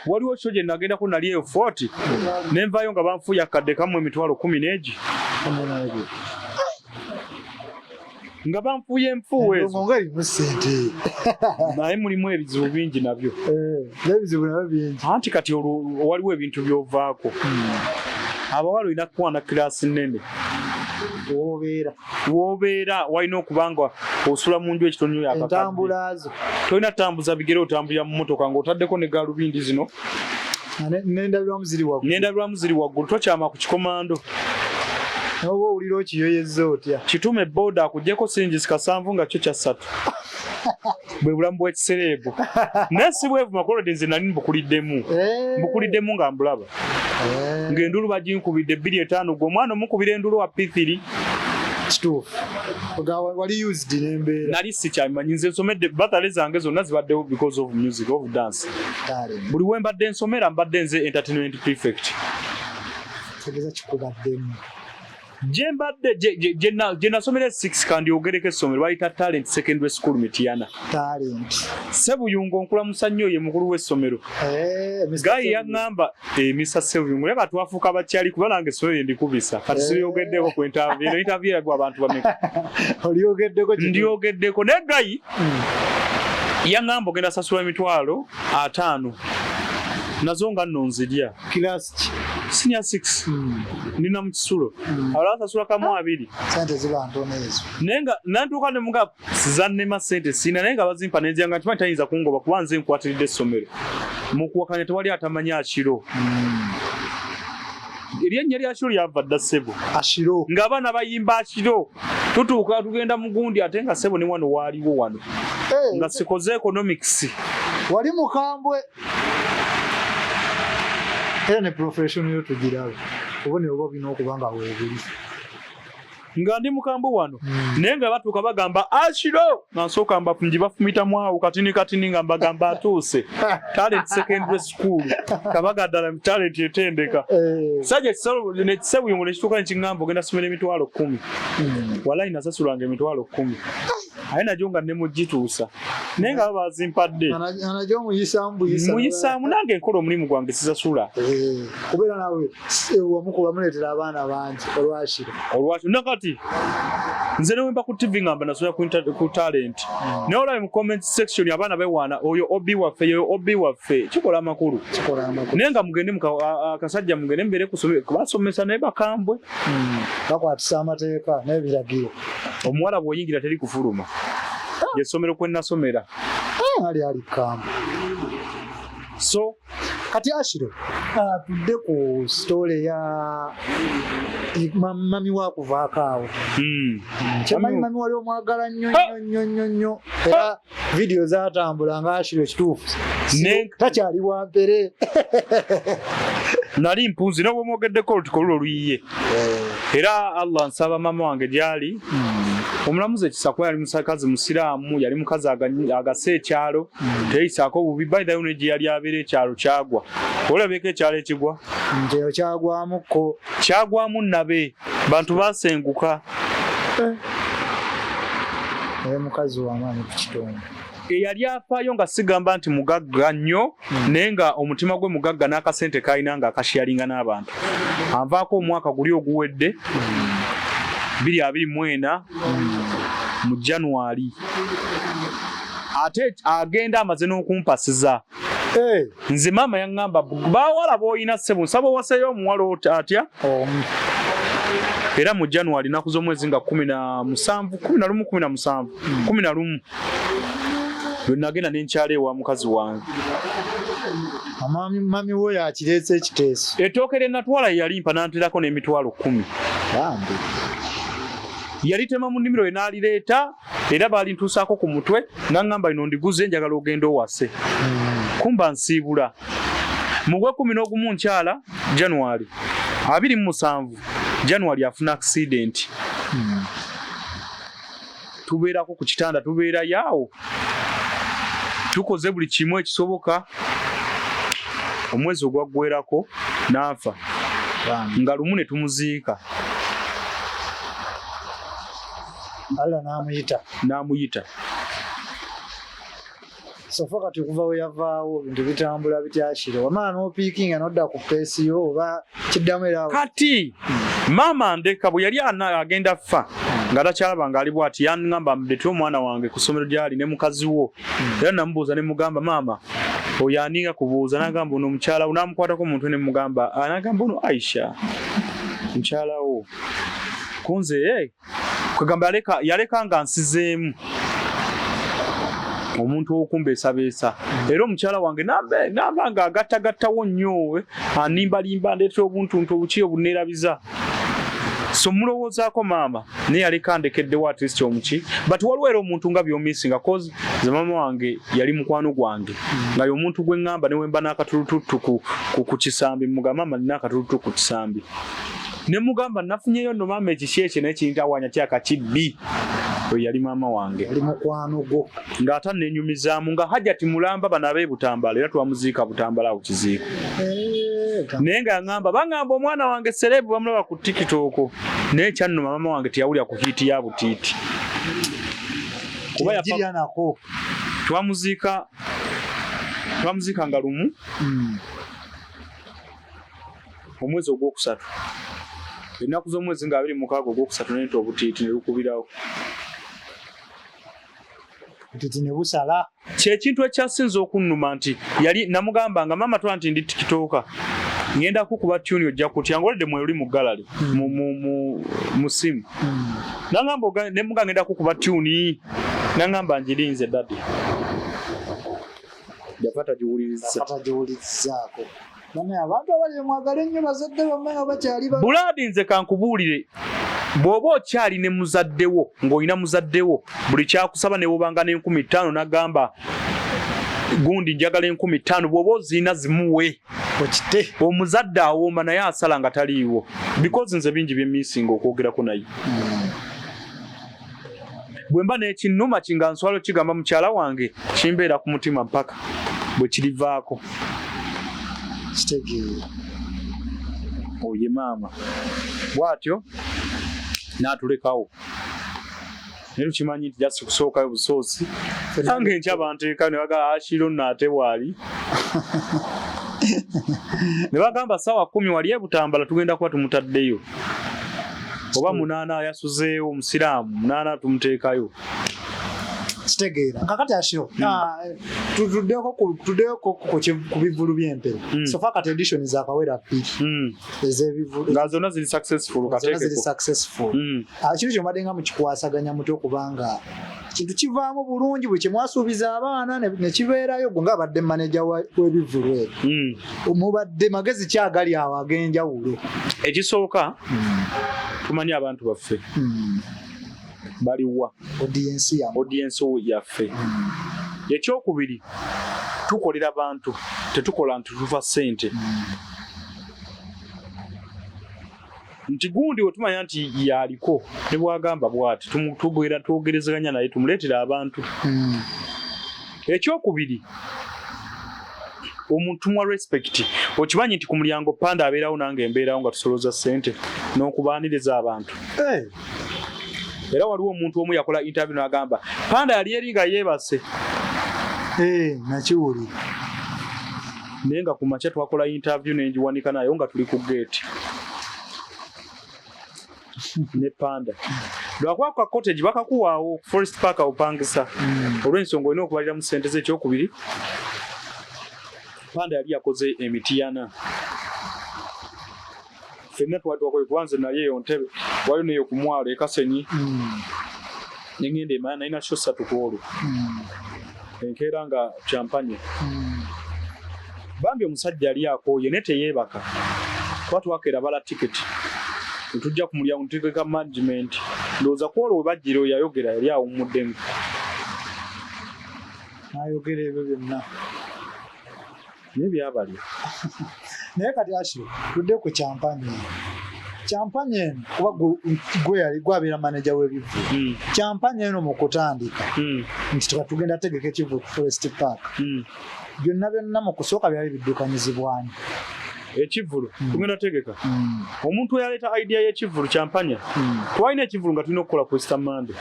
waliwo shoje nagendako nali eyo 40 nenvayo nga banfuya akadde kamwe emitwalo 10 neegi nga banfuye enfuwe ezo ngali musente naye mulimu ebizibu bingi nabyo ebizibu nabyo bingi anti kati waliwo ebintu by'ovaako abawala olina kukwana kirasi nnene wobeera walina okubanga osula mu nju ekitono entambulazo tolina tambuza bigere otambulira mu motoka ng'otaddeko ne gaalubindi zino n'endabirwamu ziri waggulu tokyama ku kikomando oba owulira okiyoyezza otya kitume boda akugyeko siringisi 7 nga kyo kya 3 bwe bulamu bw'ekisereebu naye si bwevu makolode nze nali mbukuliddemu nga mbulaba ng'endulu baginkubidde 2.5 gwe omwana omukubira endulu wa P3 kituufu wali used n'embeera nali sikyamanyi nze nsomedde batale zange zonna zibaddewo because of music of dance buli we mbadde nsomera mbadde nze entertainment prefect tegeza kikubaddemu gye mbadde gye nasomera 6 kandi ogereko essomero bayita talent secondary school Mityana Sebuyungo nkulamusa nnyo ye mukulu w'essomero gayi yaŋŋamba Mr. Sebuyungo naye batwafuuka bakyali kuba nange essomero ndikubisa kati siyogeddeko ku interview yagwa abantu bameka ndyogeddeko naye gayi yaŋŋamba ogenda sasula emitwalo 5 nazo nga nno nzirya kilasi senior 6 nina mu kisulo alasasula kamu 2 sente ziba ntono ezo nenga nantuuka ne muga sizannema sente sina naye nga bazimpa nenjanga nti tayinza kungoba kuba nze nkwatiridde essomero mu kuwakanya tewali atamanya akiro eryennya lya kiro lyava dda Ssebo Ashiro ng'abaana bayimba akiro tutuuka tugenda mu gundi ate nga Ssebo ne wano waaliwo wano nga sikoze economics wali mukambwe era ne profession yo tugirawe obone obo bino okubanga weebuli nga ndi mukambwe wano naye nga batuuka bagamba Ashiro nansooka mbafunji bafumitamu awo katini nga mbagamba atuuse talent secondary school kabaga ddala talent etendeka sajja Sebuyungo ne kituuka nekigamba ogenda somera emitwalo 10 walayi nasasulanga emitwalo 10 aye najo nga ne mugituusa naye nga babazimpadde anajo muyisaamu nange nkola omulimu gwange sisasula kubeera nawe wamukula muleetera abaana bangi olwakiro nakati nze newemba ku TV ngamba nasomera ku talent naye olabe mu comment section abaana bewaana oyo obi waffe kikola amakulu naye nga mugende akasajja mugende mbere kubasomesa naye bakambwe bakwatisa amateeka n'ebiragiro omuwala bw'oyingira teri kufuluma yessomero kwe nasomera ali kambwe so kati Ashiro tudde ku story ya mami wakuvaako awo kyamanyi mami wali omwagala nnyo era video zatambula nga Ashiro ekituufu takyali wampere nali mpunzi nawe omwogeddeko olutikolo oluyiye era Allah nsaba mama wange gyali omulamuzi ekisakwa yali musakazi musiraamu yali mukazi agasa ekyalo teyisaako bubi by the way gye yali abeera ekyalo kyagwa olabeko ekyalo ekigwa nteyo kyagwamu nabe bantu basenguka mukazi wamaanyi ku kitonda eyali afaayo nga sigamba nti mugagga nnyo naye nga omutima gwe mugagga n'akasente kalina nga akasharinga n'abantu anvaako omwaka guli oguwedde 2024 mu January ate agenda amaze n'okumpasiza nze maama yaŋŋamba bawala b'olina Ssebo nsaba owaseeyo omuwala atya era mu January naku z'omwezi nga 11 lwe nagenda n'enkyalo ewa mukazi wange mami wo yakireese ekiteeso ettooke lye natwala yalimpa nanterako n'emitwalo 10 yalitema mu nnimiro n'alireeta era balintuusaako ku mutwe naŋŋamba lino ndiguze njagala ogenda owase kumba nsiibula mu gwe 11 nkyala January 27 January afuna accident tubeerako ku kitanda tubeera yaawo tukoze buli kimu ekisoboka omwezi ogwaggwerako n'afa nga lumu ne tumuziika Allah n'amuyita sofa kati kuva we yavaawo bintu bitambula bityashira wamala n'opiikinga n'odda ku peesi yo oba kiddamu era kati maama ndeka bwe yali agenda ffa nga takyalaba ng'ali bw'ati yaŋŋamba muddetewo omwana wange ku ssomero gy'ali ne mukazi wo era namubuuza ne mugamba maama oyo aninga kubuuza n'agamba ono omukyala wo n'amukwatako omuntu ne mugamba n'agamba ono Aisha mukyala wo kunze kwegamba yaleka nga nsizeemu omuntu owokumbeesabeesa era omukyala wange namba nga agattagattawo nnyo animbalimba ndeetera obuntuntu obuki obuneerabiza so mulowoozaako maama naye yaleka ndekeddewo at least omuki but waliwo era omuntu nga byomisinga cause ze maama wange yali mukwano gwange nga y'omuntu gwe ŋŋamba ne wemba n'akatulututtu ku kisambi mugamba maama nina akatuluttu ku kisambi ne mugamba nafunyeyo nno maama ekiki ekyo naye kiyintawanya kyaka kibbi oyo yali maama wange ali mukwano gwo ng'ate nenyumizaamu nga Hajati Mulamba bano ab'e-Butambala era twamuziika Butambala awo kiziiko naye nga yaŋŋamba baŋŋamba omwana wange serebu bamulaba ku TikTok naye kyanno maama wange teyawulira ku hiiti ya butiiti kuba nako twamuziika nga lumu omwezi ogwokusatu ennaku z'omwezi nga 26 ogwokusatu nente obutiiti ne lukubirawo butiiti ne busala kyekintu ekyasinza okunnuma nti yali namugamba nga maama twa nti ndi tikitooka ngenda kukuba tuni ojja kutya ngolede mwe oli mu gallery mu simu nangamba ne muga ngenda kukuba tuni nangamba njirinze dadi yapata jiwulirizaako bane abantu abali mwagala ennyo bazadde bamwe abakyali buladi nze kankubuulire bw'oba okyali ne muzaddewo ng'olina muzaddewo buli kyakusaba ne wobanga n'50,000 n'agamba gundi njagala 50,000 bw'oba ozirina zimuwe okite omuzadde awooma naye asala nga taliiwo because nze bingi byemisinga okwogerako naye bwe mba n'ekinnuma kinga nswalo kigamba mukyala wange kimbeera ku mutima mpaka bwe kirivaako kitegeera oye maama bw'atyo n'atulekawo naye tukimanyi nti jasi kusookayo busoosi nange enkya banteeka ne bagamba Ashiro nnaate waali ne bagamba ssaawa 10 wali e-Butambala tugenda kuba tumutaddeyo oba 8 yasuzeewo omusiraamu 8 tumuteekayo kitegeera kakati Ashiro tuddeko ku bivulu by'empero sofa kati edition zakawera 2 ez'ebivulu nga zonna ziri successful kateekeko kino kyomadde nga mukikwasaganya muti okubanga kintu kivaamu bulungi bwe kyemwasuubiza abaana ne kibeerayo gwe ng'abadde maneja w'ebivulu ebyo mubadde magezi kyagali awo ag'enjawulo ekisooka tumanyi abantu baffe baliwa audience yaffe ekyokubiri tukolera bantu tetukola nti tuva ssente nti gundi wetumanya nti yaliko ne bwagamba bwati twogerezeganya naye tumuleetera abantu ekyokubiri omuntu tumuwa respect okimanyi nti ku mulyango Panda abeerawo nange embeerawo nga tusolooza ssente n'okubaaniriza abantu era waliwo omuntu omu yakola interview n'agamba Panda yali eri nga yeebase nakiwulira naye nga ku makya twakola interview nenjiwanika nayo nga tuli ku gate ne Panda lwakuba ku cottage bakakuwaawo Forest Park awupangisa olw'ensonga olina okubalira mu ssente ze. Ekyokubiri Panda yali yakoze emiti yana fenna twatwakoye kubanze naye eyo ntebe waliyo neyo ku mwalo ekasenyi nengenda emana nalina kyo 3 ku olwo enkeera nga champanye bambi omusajja yali akooye naye teyeebaka kuba twakeera bala tiketi netujja ku mulyango ntuteeka management ndowooza ku olwo we bajjira oyo yayogera yali awummuddemu ayogera ebyo byonna naye byabalya naye kati Ashiro tudde ku champanye eno kuba gwe yali gwabeera maneja w'ebivulu champanye eno mu kutandika nti tugenda tegeka ekivu ku Forest Park byonna mu kusooka byali biddukanyizibwani ekivulu tugenda tegeka omuntu yaleeta idea y'ekivulu kyampanya twalina ekivulu nga tulina okukola ku Easter Monday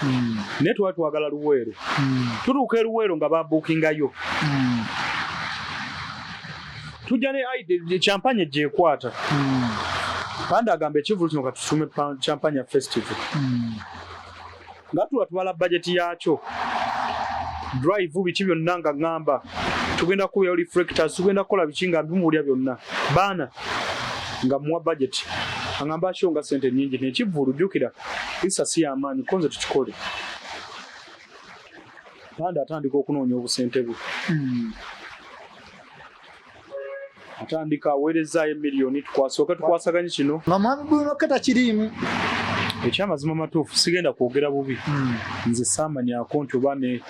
naye twali twagala Luweero tutuuka Luweero nga babuukingayo tujja ne idea kyampanya gyekwata Panda agamba ekivulu kino katutume Champagne Festival nga tuwatwala budget yakyo drive biki byonna nga ngamba tugenda kubeera reflectors tugenda kukola biki nga mbimulya byonna baana nga muwa budget angamba ashonga sente nyingi n'ekivulu jjukira isa si amaanyi konze tukikole Panda atandika okunoonya obusente bwe atandika aweerezaayo miliyoni tukwasaganye kino nga mwami Bruno K takiriimu ekyamazima matuufu sigenda kwogera bubi nze saamanyako nti oba ne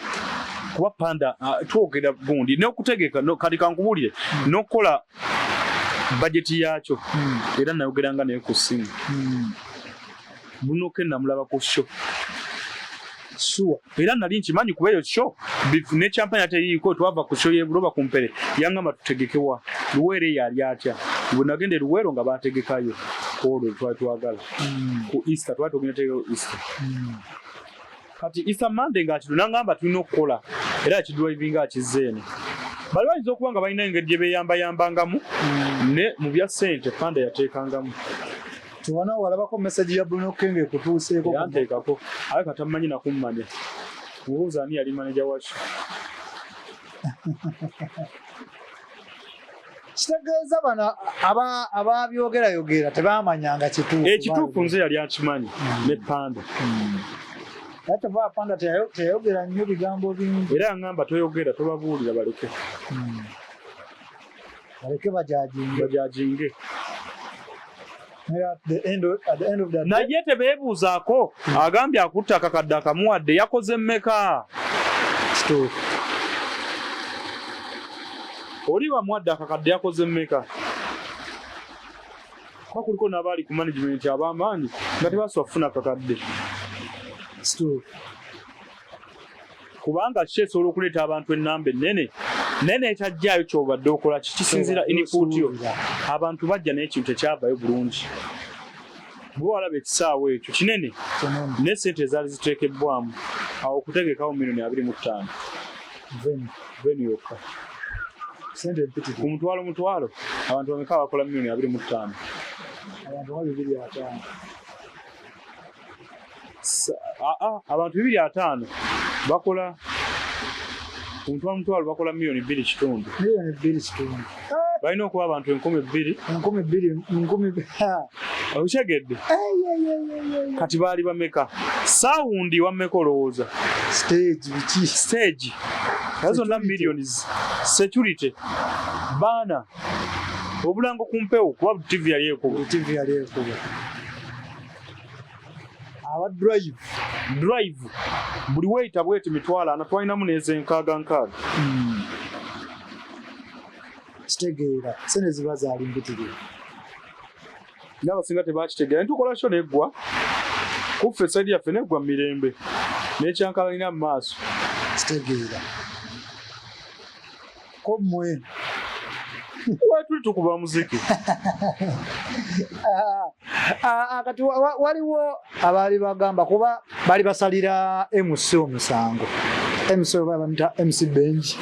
kuba Panda twogera gundi n'okutegeka kati kankubulire n'okukola bajeti yakyo era nayogeranga naye ku ssimu Bruno K namulaba ku show sure era nali nkimanyi kuba eyo show ne Champagne teriiko twava ku show y'ebuloba ku mpere yangamba tutegekewa Luweero yali atya bwe nagende Luweero nga baategekayo olwo twali twagala ku Easter twali tugenda tegeka Easter kati Easter Monday ng'akiro nangamba tulina okukola era akidrivinga akizzeeno bali bayinza okuba nga balina engeri gye beeyambayambangamu ne mu bya ssente Panda yateekangamu Tuwana walabako message ya Bruno K ngekutuuseeko yanteekako aye katamanyi nakummanya mubuuza ani yali manager wakyo kitegeeza bano ababyogerayogera tebamanyanga kituufu ekituufu nze yali akimanyi ne Panda ate va Panda teyayogera nnyo bigambo bingi era yaŋŋamba toyogera tobabuulira baleke bajajinge at the end of that naye tebeebuuzaako agambye akutta akakadde akamuwadde yakoze mmeka oli bamuwadde akakadde yakoze mmeka kuba kuliko n'abaali ku management ab'amaanyi nga tebasobola kufuna akakadde kubanga kyesobola okuleeta abantu ennamba ennene etajjaayo kyobadde okola kisinzira input yo abantu bajja n'ekintu tekyavayo bulungi bwe walaba ekisaawe ekyo kinene ne ssente ezaali ziteekebbwamu awo okutegekawo miliyoni 25 veni yokka ku mutwalo abantu bameka bakola miliyoni 25 abantu 250 bakola omutwalo bakola miliyoni 2.5 balina okuba abantu 2,000 okitegedde kati baali bameka saawundi wammeka olowooza stage nazo zonna millions security baana obulango ku mpewo kuba TV yali ekuba aba drive buli weyita bweti mitwalo ana twalinamu n'ezenkaaga kitegeera sente ziba zaali mbitirivu n'abasinga tebakitegeera nitukola kyo neggwa kuffe saidi yaffe neggwa mu mirembe n'ekyankalina mu maaso kitegeera ko mmwe tuli tukuba muziki kati waliwo abaali bagamba kuba bali basalira MC omusango MC bamuyita MC Benji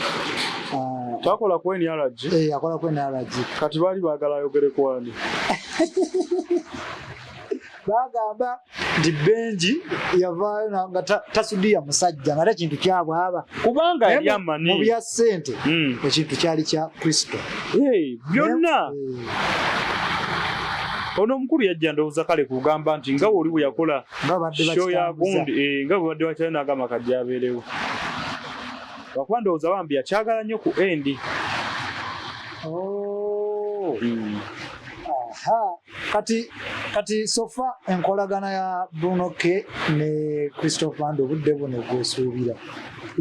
takola ku NRG akola ku NRG kati baali baagala ayogere ku ani bagamba nti Benji yavaayo nga tasudiya musajja nga ekintu kyabwaba kubanga yali amanyi mu bya ssente ekintu kyali kya Kristo byonna ono omukulu yajja ndowooza kale kugamba nti nga oli bwe yakola show ya gundi nga bwe badde bakyali n'agamba kajja abeerewo lwakuba ndowooza bambi yakyagala nnyo ku endi kati sofa enkolagana ya Bruno K ne Christopher Panda obudde buno gw'osuubira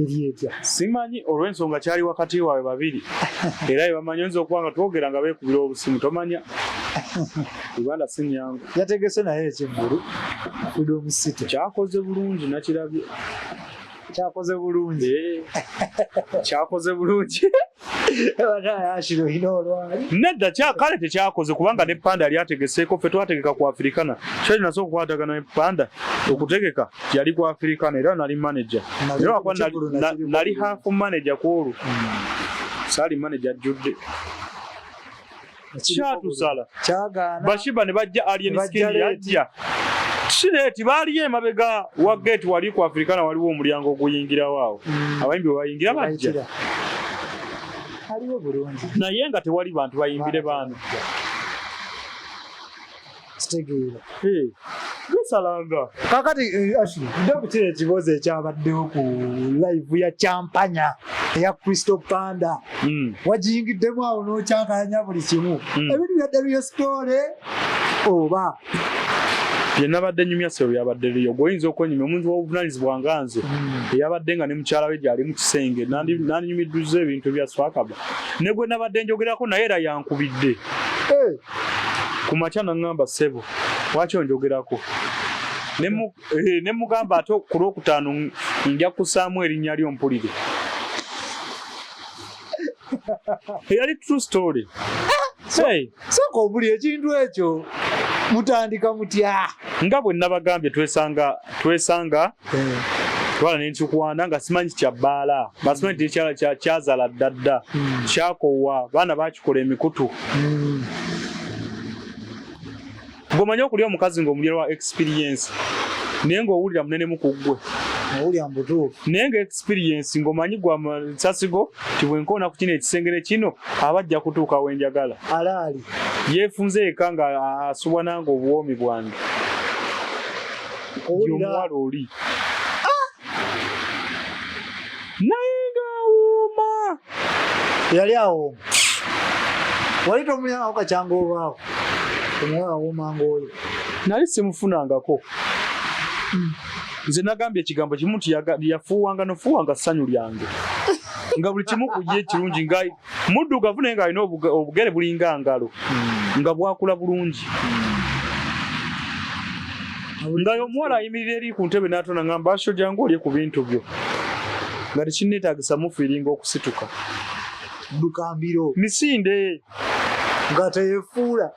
eri etya simanyi olw'ensonga kyali wakati waabwe babiri era bamanyi oyinza okuba nga twogera nga beekubira obusimu tomanya Uganda si nyangu yategese naye ekiggulu Freedom City kyakoze bulungi nakirabye kyakoze bulungi kyakoze bulungi Ashiro hinolwali. Nedda kale tekyakoze kubanga ne panda yali ategeseeko ffe twategeka ku Africana. Kyo nasooka okukwatagana ne panda okutegeka yali ku Africana era nali manager. Era wakwa nali half manager kwolu. Sali manager judde. Kyatusala. Kyagaana. Bashiba ne bajja alien skin yajja. Shireti bali emabega wa gate wali ku Africana waliwo omulyango oguyingira waawo. Abayimbi bayingira bajja. Aliwo bulungi. Naye nga tewali bantu bayimbire baana. Sitegeera. Gusalanga. Kakati Ashiro, ndakutira ekibuuzo ekyabaddewo ku live ya Champanya eya Crystal Panda. Wajingiddemu awo n'okyankanya buli kimu. Ebintu byadde byo story oba Yenabadde nyumya seyo yabadde liyo goyinza okwenyumya omuntu w'obuvunanyizibwa nga nze eyabadde nga ne mukyala we gyali mu kisenge nanyumidduzza ebintu bya swakaba ne gwe nabadde njogerako naye era yankubidde ku makya naŋŋamba ssebo lwaki onjogerako ne mugamba ate ku lwokutaano nja kussaamu erinnya lyo mpulire eyali true story. Sooka obuli ekintu ekyo mutandika mutya nga bwe nabagambye twesanga twala nentukwana nga simanyi kyabbaala basimanyi tekyala kyazala ddadda kyakowa baana bakikola emikutu ng'omanyi okulya omukazi ng'omulira wa experience naye ng'owulira munene mu kuggwe owulira mbutuufu naye nga experience ng'omanyi gwa sasigo ti bwenkoona ku kino ekisengere kino abajja kutuuka wenjagala alaali yeefunze eka nga asubwa nange obuwoomi bwange omuwala oli naye ng'awooma yali awooma wali tomulyawo kakyanga obaawo omuwala awooma ng'oyo nali simufunangako nze nagambye ekigambo kimu nti yafuuwanga nofuuwanga ssanyu lyange nga buli kimu kujja ekirungi nga muddugavu naye nga alina obugere bulinga ngalo nga bwakula bulungi nga omuwala ayimirira eri ku ntebe n'atona ngamba asho jangu olye ku bintu byo nga tekinneetaagisa mufiiringa okusituka dukambiro misinde nga teyefuula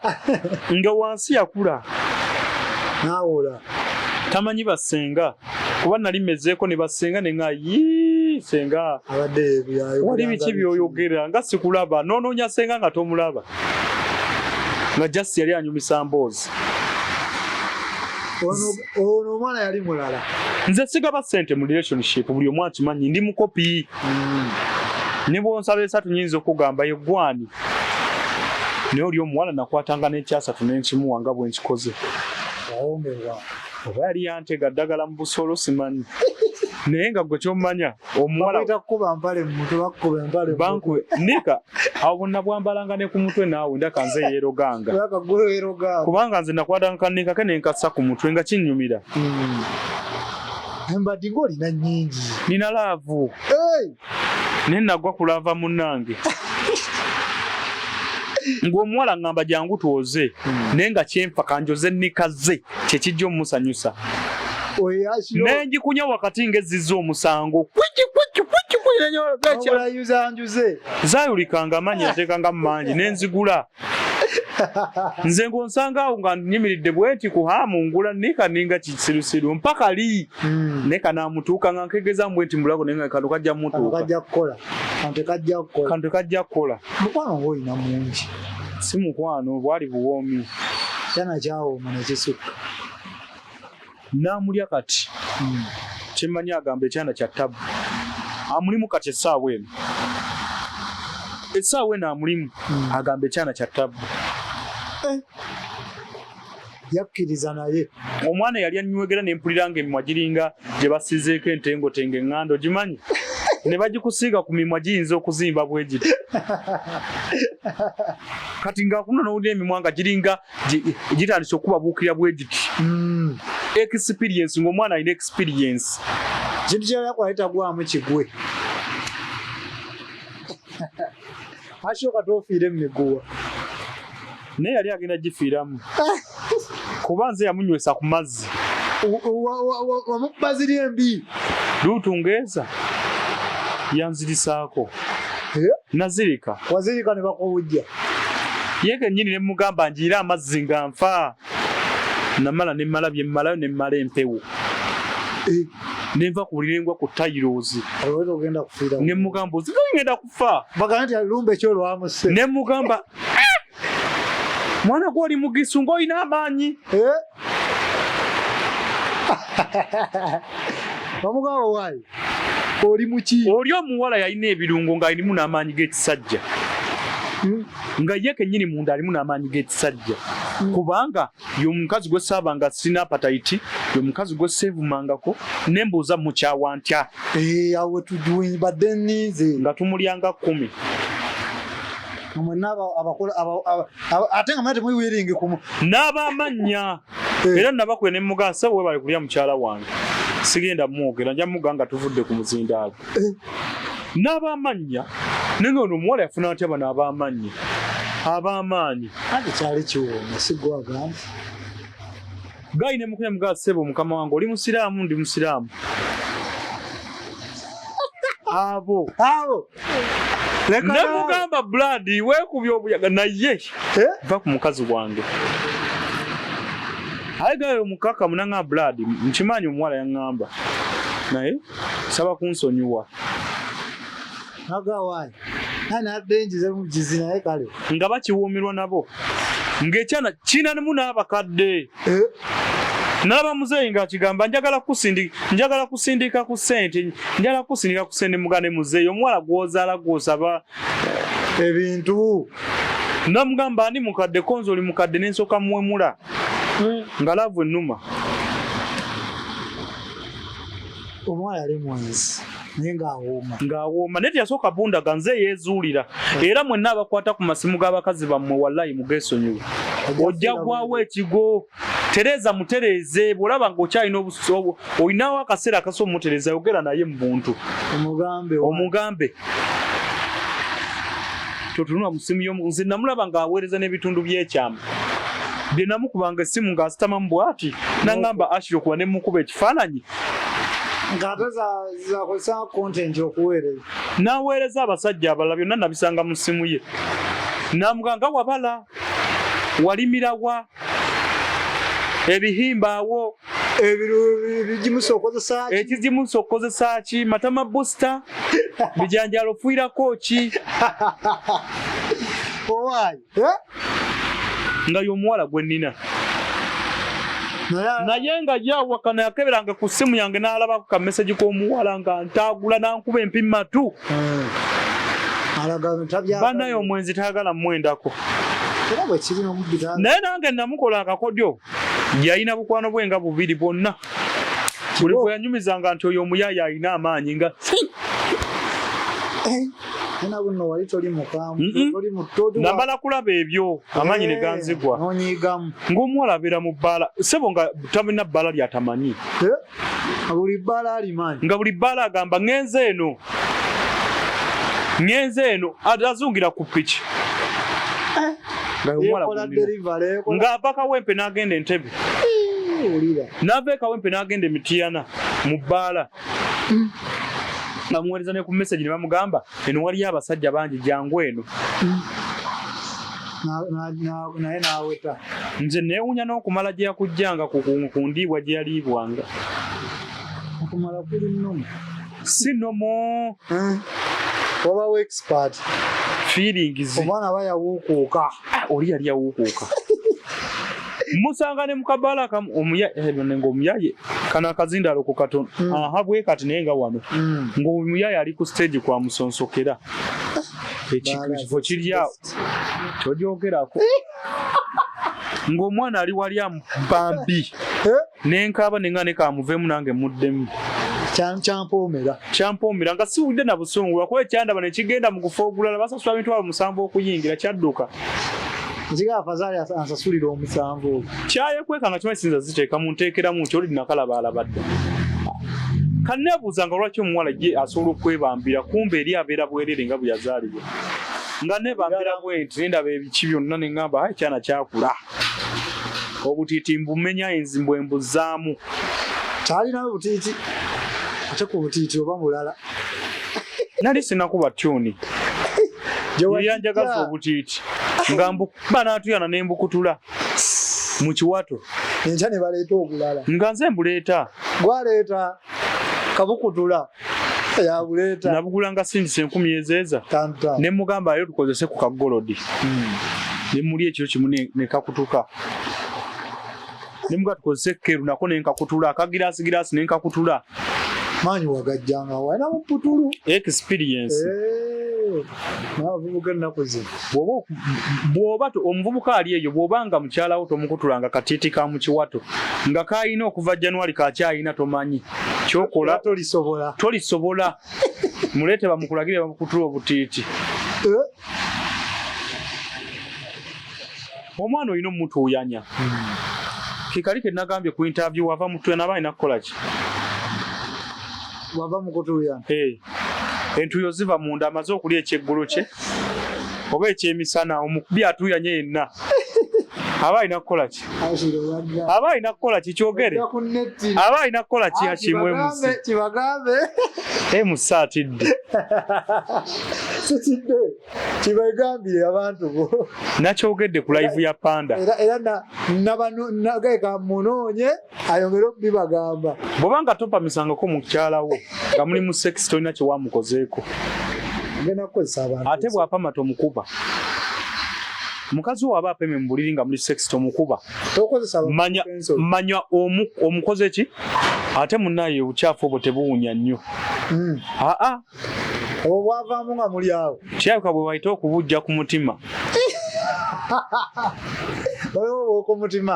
nga wansi yakula nawola tamanyi basenga kuba nali mezeeko ne basenga ne nga senga abadde wali biki byoyogera nga sikulaba noonoonya senga nga tomulaba nga jasi yali anyumisa mboozi ono omwana yali mulala nze sigaba ssente mu relationship buli omu akimanyi ndi mukopi ne bwonsaba esatu nyinza okugamba yeggwani naye oli omuwala nakwatanga n'ekyasatu n'enkimuwa nga bwe nkikoze wawomerwa oba yali yantega ddagala mu busolo simanyi naye nga gwe kyomanya omuwala kuba mpale mu mutwe bakkuba empale banku nika awo bonna bwambalanga ne ku mutwe naawe ndaka nze yeeroganga kubanga nze nakwatanga kannika ke nenkassa ku mutwe nga kinnyumira embadde ng'olina nnyingi nina laavu naye nagwa kulaava munnange ng'omuwala ngamba jangu tuwoze naye nga kyenfa kanjoze nikaze kyekijja omusanyusa nenjikunya wakati ng'ezizza omusango zaayulikanga amanyi yateekanga mu mangi nenzigula nze ng'onsanga awo nga nyimiridde bweti ku haamu ngula nika ninga kisirusiru mpaka li naye kanaamutuuka nga nkegeza bweti mbulako naye nga kano kajja mutuuka kantu kajja kukola mukwano ng'olina mungi si mukwano bwali buwoomi kyana kyawooma nekisukka naamulya kati kyemmanyi agamba ekyana kya ttabu amulimu kati essaawa eno amulimu agamba ekyana kya ttabu yakkiriza naye omwana yali anywegera nempulira nga emimwa giringa gye basizeeko entengotenga eŋŋando gimanyi ne bagikusiiga ku mimwa giyinza okuzimba bwe giti kati ng'akuna n'owulira emimwa nga giringa gitandise okubabuukira bwe giti experience ng'omwana alina experience kintu kyala kwalitagwamu kigwe ashoka tofiire mu miguwa naye yali agenda gifiiramu kuba nze yamunywesa ku mazzi wamukubazira embi luutu ngeeza yanzirisaako nazirika wazirika ne bakuwujja yeke nyini ne mugamba njira amazzi nga nfa namala ne mala bye malayo ne mala empewo nenva kulirengwa ku tayiroozi alwero ogenda kufiira ne mugamba ngenda kufa bagamba nti alumba ekyo lwamuse ne mugamba mwana gwoli mugisu ng'olina amaanyi bamugamba waayi oli muki oli omuwala yalina ebirungo ng'alimu n'amaanyi g'ekisajja nga ye kennyini munda alimu n'amaanyi g'ekisajja kubanga y'omukazi gwe saabanga sina apatayiti y'omukazi gwe seevumangako nembuuza mukyawa ntya awe badde nniize nga tumulyanga 10 ate nga mwana temuwiringi kumu n'abamanya era nabakwe ne mugasa we bali kulya mukyala wange sigenda mwogera nja muganga tuvudde ku muzindaalo n'abamanya nenga ono omuwala yafuna atya bano abamanya ab'amaanyi ate kyali kiwooma sigwagamba gayi ne mukunya mugasa sebo mukama wange oli musiraamu ndi musiraamu abo nemugamba Brad weekubya obuyaga naye va ku mukazi wange ayigayo omukaka munanga Brad nkimanyi omuwala yaŋŋamba naye saba kunsonyiwa nagawayi anadenjize mugizi naye kale nga bakiwuumirwa nabo ng'ekyana kinanimu n'abakadde nalaba muzeeyi ng'akigamba njagala kusindika ku ssente njagala kusindika ku ssente mugane muzeeyi omuwala gw'ozaala gw'osaba ebintu namugamba ani mukadde konzi oli mukadde n'ensooka muwemula nga laavu ennuma omuwala yali mwenzi naye ng'awooma naye teyasooka bundaga nze yeezuulira era mwenna abakwata ku masimu g'abakazi bammwe wallayi mugeesonyiwe ojja gwawo ekigo Tereza mutereze bwolaba ng'okyalina olinawo akaseera akasa omutereza yogera naye mu buntu omugambe totunula mu ssimu nze namulaba ng'aweereza n'ebitundu by'ekyama bye namukubanga essimu ng'asitamamu bw'ati n'aŋŋamba Ashiro kuba ne mukuba ekifaananyi ng'ate zakozesa content okuweereza n'aweereza abasajja abalala byonna nabisanga mu ssimu ye namuganga wabala walimirawa ebihimbaawo ekizimusa okukozesa ki matama booster bijanjalo fuirako ki nga y'omuwala gwe nnina naye nga yawakana yakeberanga ku ssimu yange n'alaba ku kamesagi k'omuwala nga ntaagula n'ankuba empimatu bannayo omwenzi taagala mwendako naye nange namukola akakodyo yalina bukwano bwe nga bubiri bwonna buli bwe yanyumizanga nti oyo omuyaaya alina amaanyi nga nambala kulaba ebyo amaanyi ne ganzigwa ng'omuwala abeera mu bbaala sebo nga talina bbaala lyatamanyi nga buli bbaala agamba ŋŋenze eno azungira ku piki ng'ava Kawempe n'agenda Entebbe n'ava e Kawempe n'agenda Mityana mu bbaala amuweereza ne ku message ne bamugamba eno waliyo abasajja bangi jangu eno naye n'aweta nze neewunya n'okumala gye yakujjanga ku ndiibwa gye yaliibwanga okumala kuli nnomo si nnomo obawo expert feelings omwana aba yawuukuuka oli yali yawuukuuka musanga ne mukabala ng'omuyaye kana akazindaalo ku katono bwe kati naye nga wano ng'omuyaye ali ku stage kwa musonsokera ekifo kiri awo togyogerako ng'omwana ali wali ampambi nenkaaba nenga ne kamuveemu nange muddemu kyampoomera nga siwulidde na busungu lwakuba ekyandaba ne kigenda mu kufa ogulala basasula emitwalo 7 okuyingira kyadduka nzigafazaali ansasulira 7 kyayekweka nga kimanyi sinza ziteeka mu nteekeramu nti oli nakalaba alabadde kanneebuuzanga lwaki omuwala ye asobola okwebambira kumbe eri abeera bwerere nga bwe yazaalibwa nga nebambira bwe nti nendaba ebiki byonna ne ŋŋamba ayi kyana kyakula obutiiti mbumenya enzi mbwembuzaamu kyalinawe butiiti ate ku butiiti oba mulala nali sinakuba tyuni yanjagaza obutiiti nga mbukuba n'atuyana ne mbukutula mu kiwato enkya ne baleeta obulala nga nze mbuleeta gwaleeta kabukutula yabuleeta nabugula nga sindise 10 ezeeza ne mugamba yo tukozese ku kagolodi ne muli ekiro kimu ne kakutuka ne muga tukozese keru nako ne nkakutula akagiraasi ne nkakutula maanyi wagajjanga wana mu putulu experience n'abavubuka ennaku zino bw'oba omuvubuka ali eyo bw'obanga mukyalawo tomukutulanga katiiti ka mu kiwato nga kayina okuva January kakyayina tomanyi kyokola tolisobola muleete bamukulagire bamukutula obutiiti omwana olina omuntu oyanya kikali ke nagambye ku interview wava mutwe naba alina kukola ki wava mukutuyana entuyo ziva munda amaze okulya ekyeggulu kye oba ekyemisana omukubi atuyanye yenna aba alina kukola ki aba alina kukola ki kyogere aba alina kukola ki akimwemusi kibagambe musaatidde kitidde kibagambire abantu bo nakyogedde ku live ya Panda era nagaika munoonye ayongere okubibagamba bw'obanga topamisangako mukyalawo nga muli mu sex tolina kyewamukozeeko ngenda kukozesa abantu ate bw'apama tomukuba mukazi wo aba apeme mu buliri nga muli sex tomukuba manya omukoze ki ate munnaye obukyafu obwo tebuwunya nnyo obwo bwavaamu nga muli awo kirabika bwe bayita okubujja ku mutima oyo ku mutima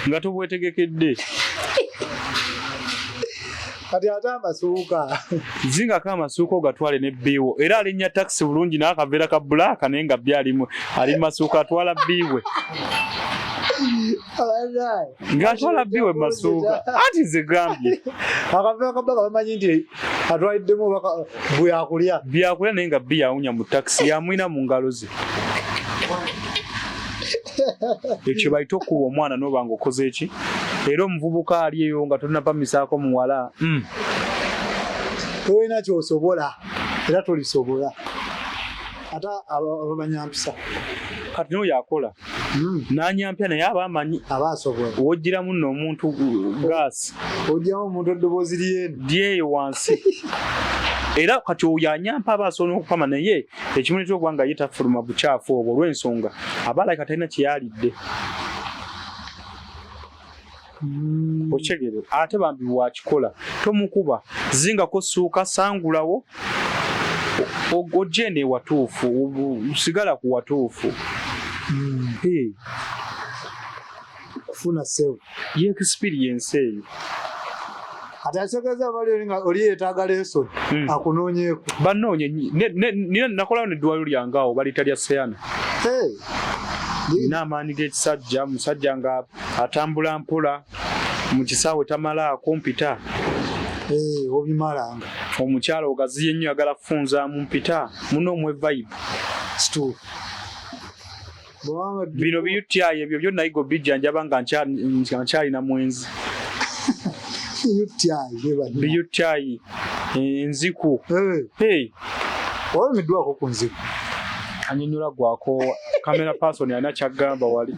nga tobwetegekedde kati ate amasuuka zingako amasuuka ogatwale ne biiwo era alinnya taxi bulungi n'akaveera ka bbulaaka naye nga byalimu ali masuuka atwala biiwe ng'atwala biiwe masuuka anti nze gambye akaveera ka bbulaaka bamanyi nti atwaliddemu byakulya naye nga bi yawunya mu taxi yamwina mu ngalo ze ekyo bayita okuba omwana n'oba nga okoze eki era omuvubuka ali eyo nga tolinapamisaako muwala tolina kyosobola era tolisobola ate abamanyampisa kati n'oyo akola n'anyampya naye aba amanyi aba asobola wojjiramu nno omuntu gaasi ojjamu omuntu eddoboozi lyeyo wansi era kati oyo anyampa aba asobola n'okupama naye ekimuleetera okuba nga ye tafuluma bukyafu obwo olw'ensonga aba alabika talina kyeyalidde okyegere ate bambi bwakikola tomukuba zingako ssuuka sangulawo ojje ne watuufu sigala ku watuufu kufuna sewo ye experience eyo ati akyogeza bali nga oli yeetaaga lesoni akunoonyeeko bannoonye nakolawo neddwaliro lyangawo balita lya Seyana nina amaanyi g'ekisajja musajja nga atambula mpola mu kisaawe tamala kumpita obimalanga omukyala ogaziye nnyo agala kufunzaamu mpita muno omwe vibe bino biyutyayi ebyo byonna nayigo bijjanjaba nga nkyalina mwenzi biyutyayi enziku olamiddwako ku nziku anyonyola gwako kamera person alina kyaggamba wali